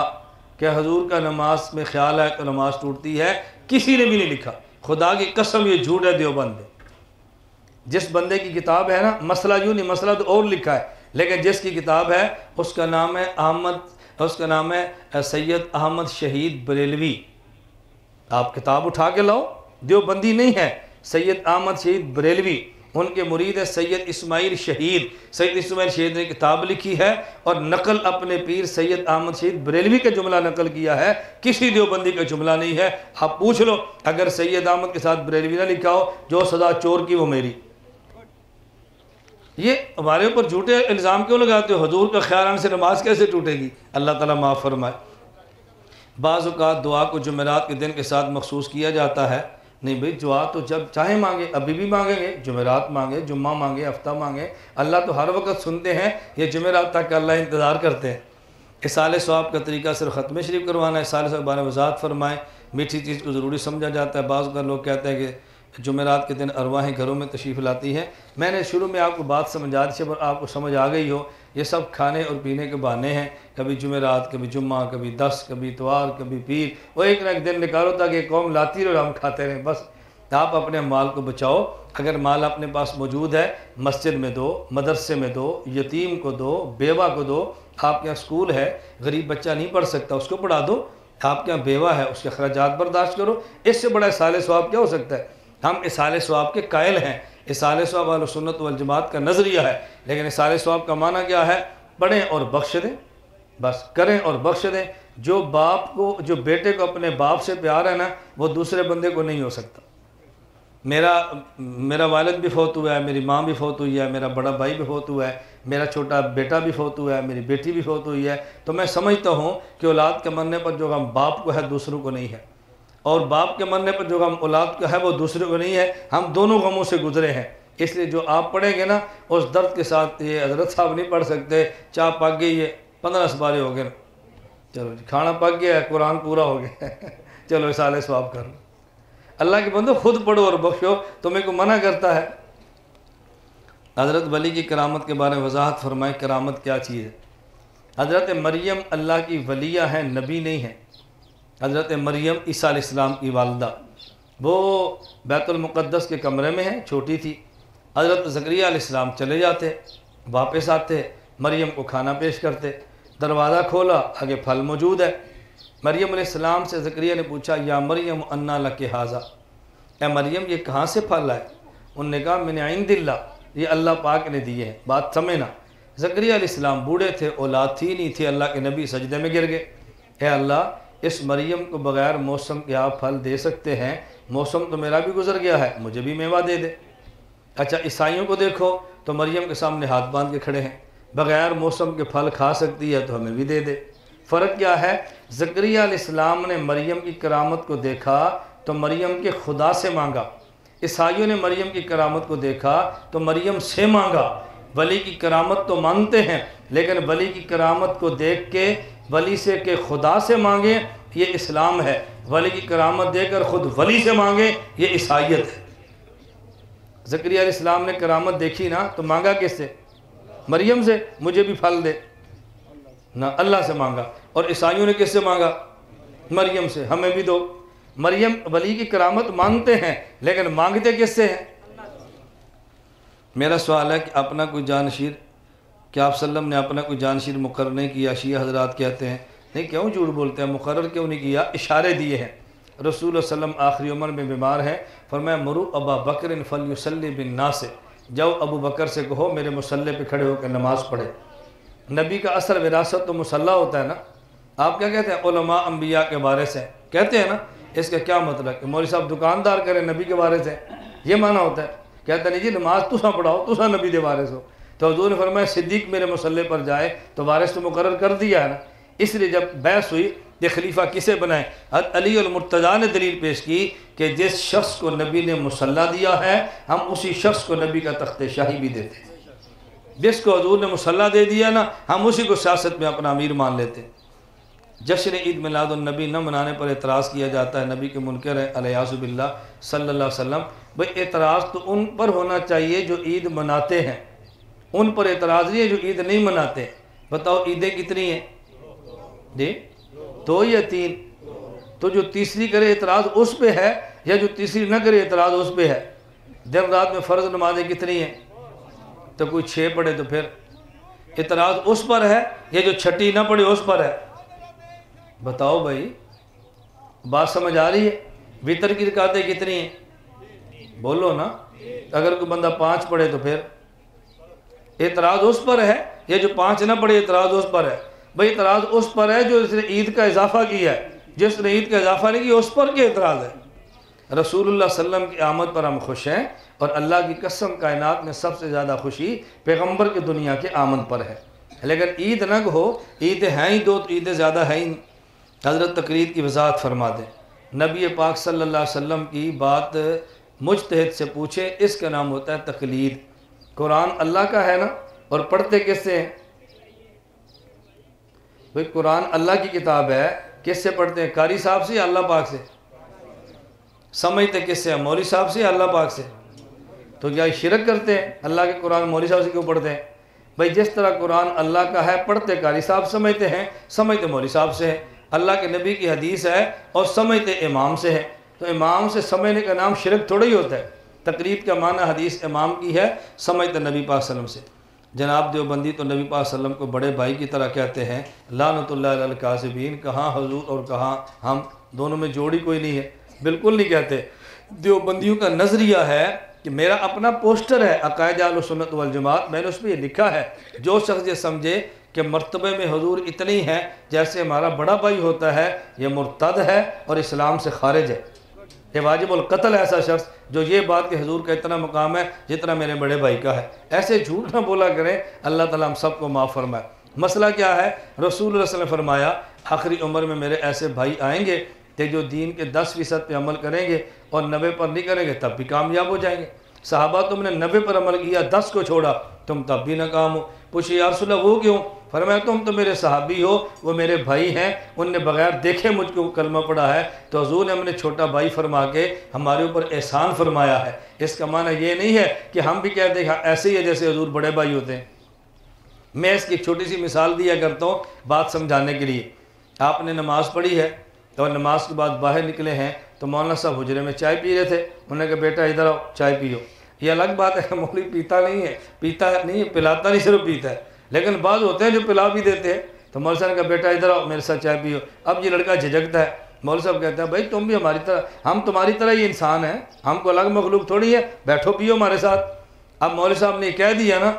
کہ حضور کا نماز میں خیال ہے تو نماز ٹوٹتی ہے، کسی نے بھی نہیں لکھا، خدا کی قسم یہ جھوٹ ہے دیوبند۔ جس بندے کی کتاب ہے نا، مسئلہ یوں نہیں، مسئلہ تو اور لکھا ہے، لیکن جس کی کتاب ہے اس کا نام ہے سید احمد شہید بریلوی۔ آپ کتاب اٹھا کے لاؤ، دیوبندی نہیں ہے، سید احمد شہید بریلوی، ان کے مرید ہے سید اسماعیل شہید۔ سید اسماعیل شہید نے کتاب لکھی ہے اور نقل اپنے پیر سید احمد شہید بریلوی کا جملہ نقل کیا ہے، کسی دیوبندی کا جملہ نہیں ہے۔ آپ پوچھ لو، اگر سید احمد کے ساتھ بریلوی نہ لکھا ہو، جو سزا چور کی وہ میری۔ یہ ہمارے اوپر جھوٹے الزام کیوں لگاتے ہو؟ حضور کا خیال آنے سے نماز کیسے ٹوٹے گی؟ اللہ تعالیٰ معاف فرمائے۔ بعض اوقات دعا کو جمعرات کے دن کے ساتھ مخصوص کیا جاتا ہے، نہیں بھئی دعا تو جب چاہے مانگے، ابھی بھی مانگیں گے، جمعرات مانگے، جمعہ مانگے، ہفتہ مانگے، اللہ تو ہر وقت سنتے ہیں، یہ جمعرات تک اللہ انتظار کرتے ہیں۔ اصالِ ثواب کا طریقہ صرف ختم شریف کروانا ہے، اصالِ ثواب بارے وضاحت فرمائیں، میٹھی چیز کو ضروری سمجھا جاتا ہے۔ بعض اوقات لوگ کہتے ہیں کہ جمعرات کے دن ارواحیں گھروں میں تشریف لاتی ہیں۔ میں نے شروع میں آپ کو بات سمجھا دی، پر آپ کو سمجھ آ گئی ہو، یہ سب کھانے اور پینے کے بہانے ہیں، کبھی جمعرات، کبھی جمعہ، کبھی 10، کبھی اتوار، کبھی پیر، وہ ایک نہ ایک دن نکالو تاکہ قوم لاتی رہے اور ہم کھاتے رہیں۔ بس آپ اپنے مال کو بچاؤ، اگر مال اپنے پاس موجود ہے مسجد میں دو، مدرسے میں دو، یتیم کو دو، بیوہ کو دو۔ آپ کے یہاں اسکول ہے، غریب بچہ نہیں پڑھ سکتا، اس کو پڑھا دو۔ آپ کے یہاں بیوہ ہے، اس کے اخراجات برداشت کرو۔ اس سے بڑا اصالِ ثواب کیا ہو سکتا ہے؟ ہم اصالِ ثواب کے قائل ہیں، اصالِ ثواب اہل سنت والجماعت کا نظریہ ہے، لیکن اصالِ ثواب کا معنی کیا ہے؟ پڑھیں اور بخش دیں، بس کریں اور بخش دیں۔ جو بیٹے کو اپنے باپ سے پیار ہے نا، وہ دوسرے بندے کو نہیں ہو سکتا۔ میرا والد بھی فوت ہوا ہے، میری ماں بھی فوت ہوئی ہے، میرا بڑا بھائی بھی فوت ہوا ہے، میرا چھوٹا بیٹا بھی فوت ہوا ہے، میری بیٹی بھی فوت ہوئی ہے، تو میں سمجھتا ہوں کہ اولاد کے مرنے پر جو غم باپ کو ہے دوسروں کو نہیں ہے، اور باپ کے مرنے پر جو غم اولاد کا ہے وہ دوسروں کو نہیں ہے۔ ہم دونوں غموں سے گزرے ہیں، اس لیے جو آپ پڑھیں گے نا اس درد کے ساتھ، یہ حضرت صاحب نہیں پڑھ سکتے، چاہ پک گئی ہے، 15 سپارے ہو گئے، چلو جی کھانا پک گیا ہے، قرآن پورا ہو گیا، چلو اصالِ ثواب کر لو۔ اللہ کے بندو خود پڑھو اور بخشو، تمہیں کو منع کرتا ہے۔ حضرت ولی کی کرامت کے بارے میں وضاحت فرمائیں، کرامت کیا چیز ہے؟ حضرت مریم اللہ کی ولیہ ہیں، نبی نہیں ہیں۔ حضرت مریم عیسیٰ علیہ السلام کی والدہ، وہ بیت المقدس کے کمرے میں ہیں، چھوٹی تھی۔ حضرت زکریا علیہ السلام چلے جاتے، واپس آتے، مریم کو کھانا پیش کرتے، دروازہ کھولا، آگے پھل موجود ہے۔ مریم علیہ السلام سے زکریا نے پوچھا، یا مریم انا لک ھذا، اے مریم یہ کہاں سے پھل آئے؟ انہوں نے کہا من عند اللہ، یہ اللہ پاک نے دیے ہیں۔ بات سمجھنا، زکریا علیہ السلام بوڑھے تھے، اولاد تھی نہیں تھی، اللہ کے نبی سجدے میں گر گئے، اے اللہ اس مریم کو بغیر موسم کے آپ پھل دے سکتے ہیں؟ موسم تو میرا بھی گزر گیا ہے، مجھے بھی میوہ دے دے۔ اچھا عیسائیوں کو دیکھو تو مریم کے سامنے ہاتھ باندھ کے کھڑے ہیں، بغیر موسم کے پھل کھا سکتی ہے تو ہمیں بھی دے دے۔ فرق کیا ہے؟ زکریا علیہ السلام نے مریم کی کرامت کو دیکھا تو مریم کے خدا سے مانگا، عیسائیوں نے مریم کی کرامت کو دیکھا تو مریم سے مانگا۔ ولی کی کرامت تو مانتے ہیں، لیکن ولی کی کرامت کو دیکھ کے ولی سے کہ خدا سے مانگے یہ اسلام ہے، ولی کی کرامت دے کر خود ولی سے مانگے یہ عیسائیت ہے۔ زکریا علیہ السلام نے کرامت دیکھی نا تو مانگا کس سے؟ مریم سے، مجھے بھی پھل دے نہ، اللہ سے مانگا۔ اور عیسائیوں نے کس سے مانگا؟ مریم سے، ہمیں بھی دو۔ مریم ولی کی کرامت مانگتے ہیں لیکن مانگتے کس سے ہیں؟ میرا سوال ہے کہ اپنا کوئی جانشیر، کیا آپ صلی اللہ علیہ وسلم نے اپنا کوئی جانشیر مقرر نہیں کیا؟ شیعہ حضرات کہتے ہیں نہیں، کیوں جھوٹ بولتے ہیں، مقرر کیوں نہیں کیا؟ اشارے دیے ہیں۔ رسول اللہ صلی اللہ علیہ وسلم آخری عمر میں بیمار ہیں، فرمایا مرو ابا بکر فلیصلی بالناس، جاؤ ابو بکر سے کہو میرے مصلی پہ کھڑے ہو کے نماز پڑھے۔ نبی کا اصل وراثت تو مصلی ہوتا ہے نا۔ آپ کیا کہتے ہیں؟ علماء انبیاء کے وارث ہیں، کہتے ہیں نا۔ اس کا کیا مطلب کہ مولوی صاحب دکاندار کریں نبی کے وارث ہیں، یہ معنی ہوتا ہے؟ کہتا نہیں جی نماز تساں پڑھاؤ، تساں نبی دے وارث ہو۔ تو حضور نے فرمایا صدیق میرے مصلی پر جائے تو وارث تو مقرر کر دیا ہے نا۔ اس لیے جب بحث ہوئی یہ خلیفہ کسے بنائے؟ حضرت علی المرتضیٰ نے دلیل پیش کی کہ جس شخص کو نبی نے مصلی دیا ہے ہم اسی شخص کو نبی کا تخت شاہی بھی دیتے ہیں۔ جس کو حضور نے مصلی دے دیا نا ہم اسی کو سیاست میں اپنا امیر مان لیتے ہیں۔ جشن عید میلاد النبی نہ منانے پر اعتراض کیا جاتا ہے، نبی کے منکر ہیں علیہ باللہ صلی اللہ علیہ وسلم۔ بھئی اعتراض تو ان پر ہونا چاہیے جو عید مناتے ہیں، ان پر اعتراض نہیں ہے جو عید نہیں مناتے۔ بتاؤ عیدیں کتنی ہیں؟ جی 2 یا 3؟ تو جو تیسری کرے اعتراض اس پہ ہے، یا جو تیسری نہ کرے اعتراض اس پہ ہے؟ دن رات میں فرض نمازیں کتنی ہیں؟ تو کوئی 6 پڑھے تو پھر اعتراض اس پر ہے، یا جو چھٹی نہ پڑھے اس پر ہے؟ بتاؤ بھائی، بات سمجھ آ رہی ہے؟ وتر کی رکعتیں کتنی ہیں؟ بولو نا۔ اگر کوئی بندہ 5 پڑھے تو پھر اعتراض اس پر ہے، یا جو 5 نہ پڑھے اعتراض اس پر ہے؟ بھائی اعتراض اس پر ہے جو اس نے عید کا اضافہ کیا ہے، جس نے عید کا اضافہ نہیں کیا اس پر کیا اعتراض ہے؟ رسول اللہ صلی اللہ علیہ وسلم کی آمد پر ہم خوش ہیں، اور اللہ کی قسم کائنات میں سب سے زیادہ خوشی پیغمبر کی دنیا کے آمد پر ہے۔ لیکن عید نہ ہو، عیدیں ہیں ہی 2 تو عیدیں زیادہ ہیں ہی۔ حضرت تقریر کی وضاحت فرما دیں۔ نبی پاک صلی اللہ علیہ وسلم کی بات مجتہد سے پوچھے، اس کا نام ہوتا ہے تقلید۔ قرآن اللہ کا ہے نا، اور پڑھتے کس سے ہیں؟ بھئی قرآن اللہ کی کتاب ہے، کس سے پڑھتے ہیں؟ قاری صاحب سے یا اللہ پاک سے؟ سمجھتے کس سے ہیں؟ مولوی صاحب سے یا اللہ پاک سے؟ تو کیا شرک کرتے ہیں؟ اللہ کے قرآن مولوی صاحب سے کیوں پڑھتے ہیں؟ بھئی جس طرح قرآن اللہ کا ہے، پڑھتے قاری صاحب سمجھتے ہیں، سمجھتے مولوی صاحب سے ہیں۔ اللہ کے نبی کی حدیث ہے اور سمجھتے امام سے ہے، تو امام سے سمجھنے کا نام شرک تھوڑا ہی ہوتا ہے۔ تقریر کا معنی حدیث امام کی ہے، سمجھتے نبی پاک صلی اللہ علیہ وسلم سے۔ جناب دیوبندی تو نبی پاک صلی اللہ علیہ وسلم کو بڑے بھائی کی طرح کہتے ہیں، لعنت اللہ علی الکاذبین۔ کہاں حضور اور کہاں ہم، دونوں میں جوڑی کوئی نہیں ہے، بالکل نہیں کہتے۔ دیوبندیوں کا نظریہ ہے کہ میرا اپنا پوسٹر ہے عقائد اہل سنت والجماعت، میں نے اس پہ یہ لکھا ہے، جو شخص یہ سمجھے کہ مرتبے میں حضور اتنی ہے جیسے ہمارا بڑا بھائی ہوتا ہے، یہ مرتد ہے اور اسلام سے خارج ہے۔ یہ واجب القتل ہے ایسا شخص جو یہ بات کہ حضور کا اتنا مقام ہے جتنا میرے بڑے بھائی کا ہے۔ ایسے جھوٹ نہ بولا کریں، اللہ تعالیٰ ہم سب کو معاف فرمائے۔ مسئلہ کیا ہے؟ رسول اللہ صلی اللہ علیہ وسلم نے فرمایا آخری عمر میں میرے ایسے بھائی آئیں گے کہ جو دین کے 10% پہ عمل کریں گے اور 90 پر نہیں کریں گے تب بھی کامیاب ہو جائیں گے۔ صحابہ تم نے 90 پر عمل کیا، 10 کو چھوڑا، تم تب بھی ناکام ہو۔ پوچھے یا رسول اللہ وہ کیوں؟ فرمایا تم تو میرے صحابی ہو، وہ میرے بھائی ہیں، ان نے بغیر دیکھے مجھ کو کلمہ پڑھا ہے، تو حضور نے ہم نے چھوٹا بھائی فرما کے ہمارے اوپر احسان فرمایا ہے۔ اس کا معنی یہ نہیں ہے کہ ہم بھی کہتے ہیں ایسے ہی ہے جیسے حضور بڑے بھائی ہوتے ہیں۔ میں اس کی ایک چھوٹی سی مثال دیا کرتا ہوں بات سمجھانے کے لیے۔ آپ نے نماز پڑھی ہے اور نماز کے بعد باہر نکلے ہیں تو مولانا صاحب حجرے میں چائے پی رہے تھے، انہوں نے کہا بیٹا ادھر آؤ چائے پیو۔ یہ الگ بات ہے کہ مولوی پیتا نہیں ہے، پلاتا نہیں، صرف پیتا ہے، لیکن بعض ہوتے ہیں جو پلا بھی دیتے ہیں۔ تو مولوی صاحب نے کہا بیٹا ادھر آؤ میرے ساتھ چائے پیو۔ اب یہ لڑکا جھجکتا ہے، مولوی صاحب کہتا ہے بھائی تم بھی ہماری طرح، ہم تمہاری طرح ہی انسان ہیں، ہم کو الگ مخلوق تھوڑی ہے، بیٹھو پیو ہمارے ساتھ۔ اب مولوی صاحب نے یہ کہہ دیا نا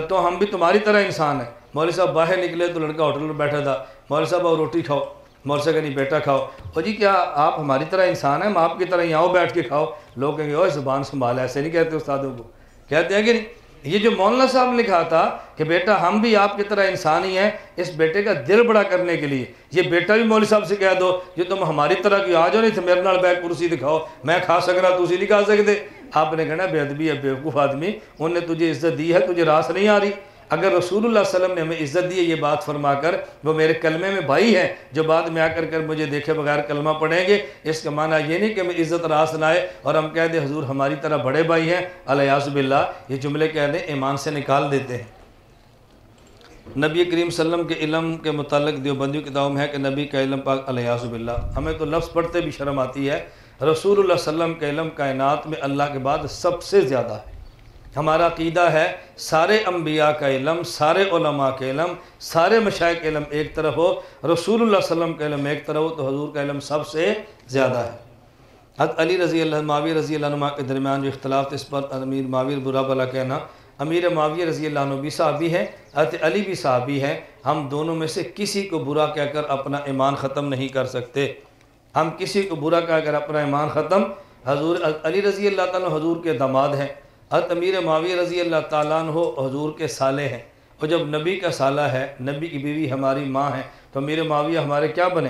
تو ہم بھی تمہاری طرح انسان ہیں۔ مولوی صاحب باہر نکلے تو لڑکا ہوٹل میں بیٹھا تھا، مولوی صاحب اور روٹی کھاؤ، مولوی صاحب کہ نہیں بیٹا کھاؤ۔ اور جی کیا آپ ہماری طرح انسان ہیں، ہم آپ کی طرح ہی آؤ بیٹھ کے کھاؤ۔ لوگ کہیں گے اوہ زبان سنبھال، ایسے نہیں کہتے استادوں کو، کہتے ہیں کہ نہیں۔ یہ جو مولانا صاحب نے کہا تھا کہ بیٹا ہم بھی آپ کی طرح انسان ہی ہیں، اس بیٹے کا دل بڑا کرنے کے لیے یہ بیٹا بھی مولوی صاحب سے کہہ دو یہ تم ہماری طرح کی آ جاؤ، نہیں تو میرے نال بیٹھ کرسی دکھاؤ، میں کھا سکنا تسی نہیں کھا سکتے۔ آپ نے کہنا بے ادبی ہے، بیوقوف آدمی، انہوں نے تجھے عزت دی ہے، تجھے راس نہیں آ رہی۔ اگر رسول اللہ صلی اللہ علیہ وسلم نے ہمیں عزت دی ہے یہ بات فرما کر وہ میرے کلمے میں بھائی ہیں، جو بعد میں آ کر مجھے دیکھے بغیر کلمہ پڑھیں گے، اس کا معنی یہ نہیں کہ ہمیں عزت راس نہ آئے اور ہم کہہ دیں حضور ہماری طرح بڑے بھائی ہیں، الیاذ باللہ، یہ جملے کہہ دیں ایمان سے نکال دیتے ہیں۔ نبی کریم صلی اللہ علیہ وسلم کے علم کے متعلق دیوبندیوں کتابوں میں ہے کہ نبی کا علم پاک الیاذ باللہ، ہمیں تو لفظ پڑھتے بھی شرم آتی ہے۔ رسول اللہ صلی اللہ علیہ وسلم کا علم کائنات میں اللہ کے بعد سب سے زیادہ ہے۔ ہمارا عقیدہ ہے سارے انبیاء کا علم، سارے علماء کے علم، سارے مشائخ کا علم ایک طرف ہو، رسول اللہ صلی اللہ علیہ وسلم کا علم ایک طرف ہو تو حضور کا علم سب سے زیادہ ہے۔ حضرت علی رضی اللہ معاویہ رضی اللہ عنہ کے درمیان جو اختلاف تھا اس پر امیر معاویہ برا بھلا کہنا، امیر معاویہ رضی اللہ عنہ بھی صحابی ہیں، حضرت علی بھی صحابی ہیں، ہم دونوں میں سے کسی کو برا کہہ کر اپنا ایمان ختم نہیں کر سکتے۔ ہم کسی کو برا کہہ کر اپنا ایمان ختم، حضور علی رضی اللہ تعالیٰ حضور کے داماد ہیں، حضرت امیر معاویہ رضی اللہ تعالیٰ عنہ حضور کے سالے ہیں، اور جب نبی کا سالہ ہے، نبی کی بیوی ہماری ماں ہے، تو امیر معاویہ ہمارے کیا بنے؟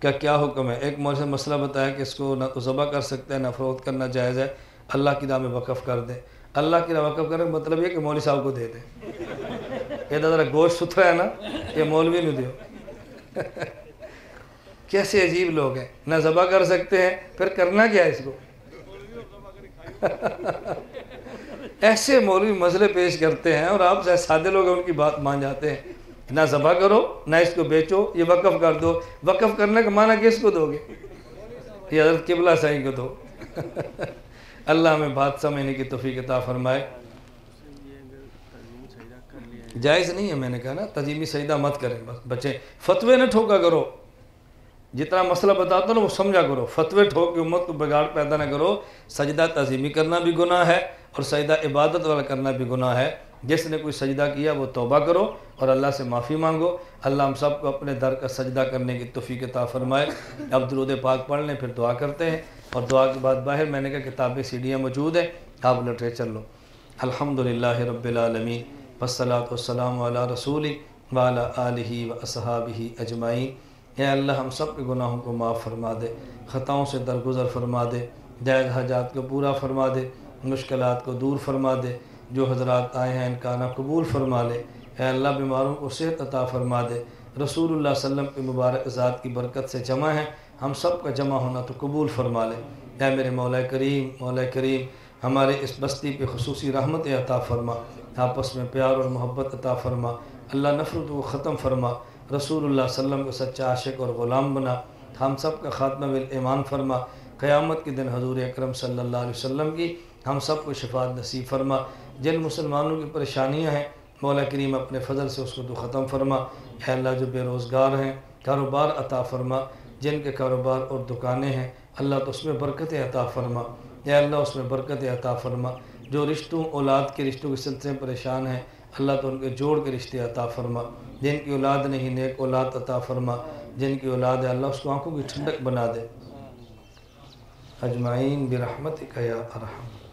کیا حکم ہے؟ ایک مولوی سے مسئلہ بتایا کہ اس کو نہ تو ذبح کر سکتے ہیں نہ فروخت کرنا جائز ہے، اللہ کی راہ میں وقف کر دیں۔ اللہ کی راہ وقف کرنے کا مطلب یہ کہ مولوی صاحب کو دے دیں، یہ ذرا گوشت ستھرا ہے نا، یہ مولوی نہیں دیو۔ کیسے عجیب لوگ ہیں، نہ ذبح کر سکتے ہیں، پھر کرنا کیا ہے اس کو؟ ایسے مولوی مسئلے پیش کرتے ہیں اور آپ سے سادے لوگ ان کی بات مان جاتے ہیں۔ نہ ذبح کرو نہ اس کو بیچو، یہ وقف کر دو۔ وقف کرنے کا معنی کس کو دو گے؟ یہ حضرت قبلہ صحیح کو دو۔ اللہ ہمیں بات سمجھنے کی توفیق عطا فرمائے۔ جائز نہیں ہے، میں نے کہا نا، تجیمی سجدہ مت کریں، بس بچے فتوے نہ ٹھوکا کرو۔ جتنا مسئلہ بتاتا نا وہ سمجھا کرو، فتوے ٹھوک کے امت کو بگاڑ پیدا نہ کرو۔ سجدہ تعظیمی کرنا بھی گناہ ہے اور سجدہ عبادت والا کرنا بھی گناہ ہے۔ جس نے کوئی سجدہ کیا وہ توبہ کرو اور اللہ سے معافی مانگو۔ اللہ ہم سب کو اپنے در کا سجدہ کرنے کی توفیق عطا فرمائے۔ اب درود پاک پڑھ لیں، پھر دعا کرتے ہیں، اور دعا کے بعد باہر میں نے کہا کتابیں سیڑھیاں موجود ہیں، آپ لٹریچر لو۔ الحمدللہ رب العالمین والصلاة والسلام علی رسول وعلی آلہ واصحابہ اجمعین۔ اے اللہ ہم سب کے گناہوں کو معاف فرما دے، خطاؤں سے درگزر فرما دے، جائز حاجات کو پورا فرما دے، مشکلات کو دور فرما دے۔ جو حضرات آئے ہیں ان کا آنا قبول فرما لے۔ اے اللہ بیماروں کو صحت عطا فرما دے۔ رسول اللہ صلی اللہ علیہ وسلم کے مبارک ذات کی برکت سے جمع ہیں، ہم سب کا جمع ہونا تو قبول فرما لے۔ اے میرے مولا کریم، مولا کریم ہمارے اس بستی پہ خصوصی رحمت عطا فرما، آپس میں پیار اور محبت عطا فرما۔ اللہ نفرت کو ختم فرما، رسول اللہ صلی اللہ علیہ وسلم کو سچا عاشق اور غلام بنا، ہم سب کا خاتمہ بالایمان فرما۔ قیامت کے دن حضور اکرم صلی اللہ علیہ وسلم کی ہم سب کو شفاعت نصیب فرما۔ جن مسلمانوں کی پریشانیاں ہیں مولا کریم اپنے فضل سے اس کو تو ختم فرما۔ اے اللہ جو بے روزگار ہیں کاروبار عطا فرما، جن کے کاروبار اور دکانیں ہیں اللہ تو اس میں برکت عطا فرما۔ اے اللہ اس میں برکت عطا فرما۔ جو رشتوں اولاد کے رشتوں کے سلسلے میں پریشان ہیں اللہ تو ان کے جوڑ کے رشتے عطا فرما۔ جن کی اولاد نہیں نیک اولاد عطا فرما، جن کی اولاد ہے اللہ اس کو آنکھوں کی ٹھنڈک بنا دے۔ اجمعین برحمتک یا ارحم۔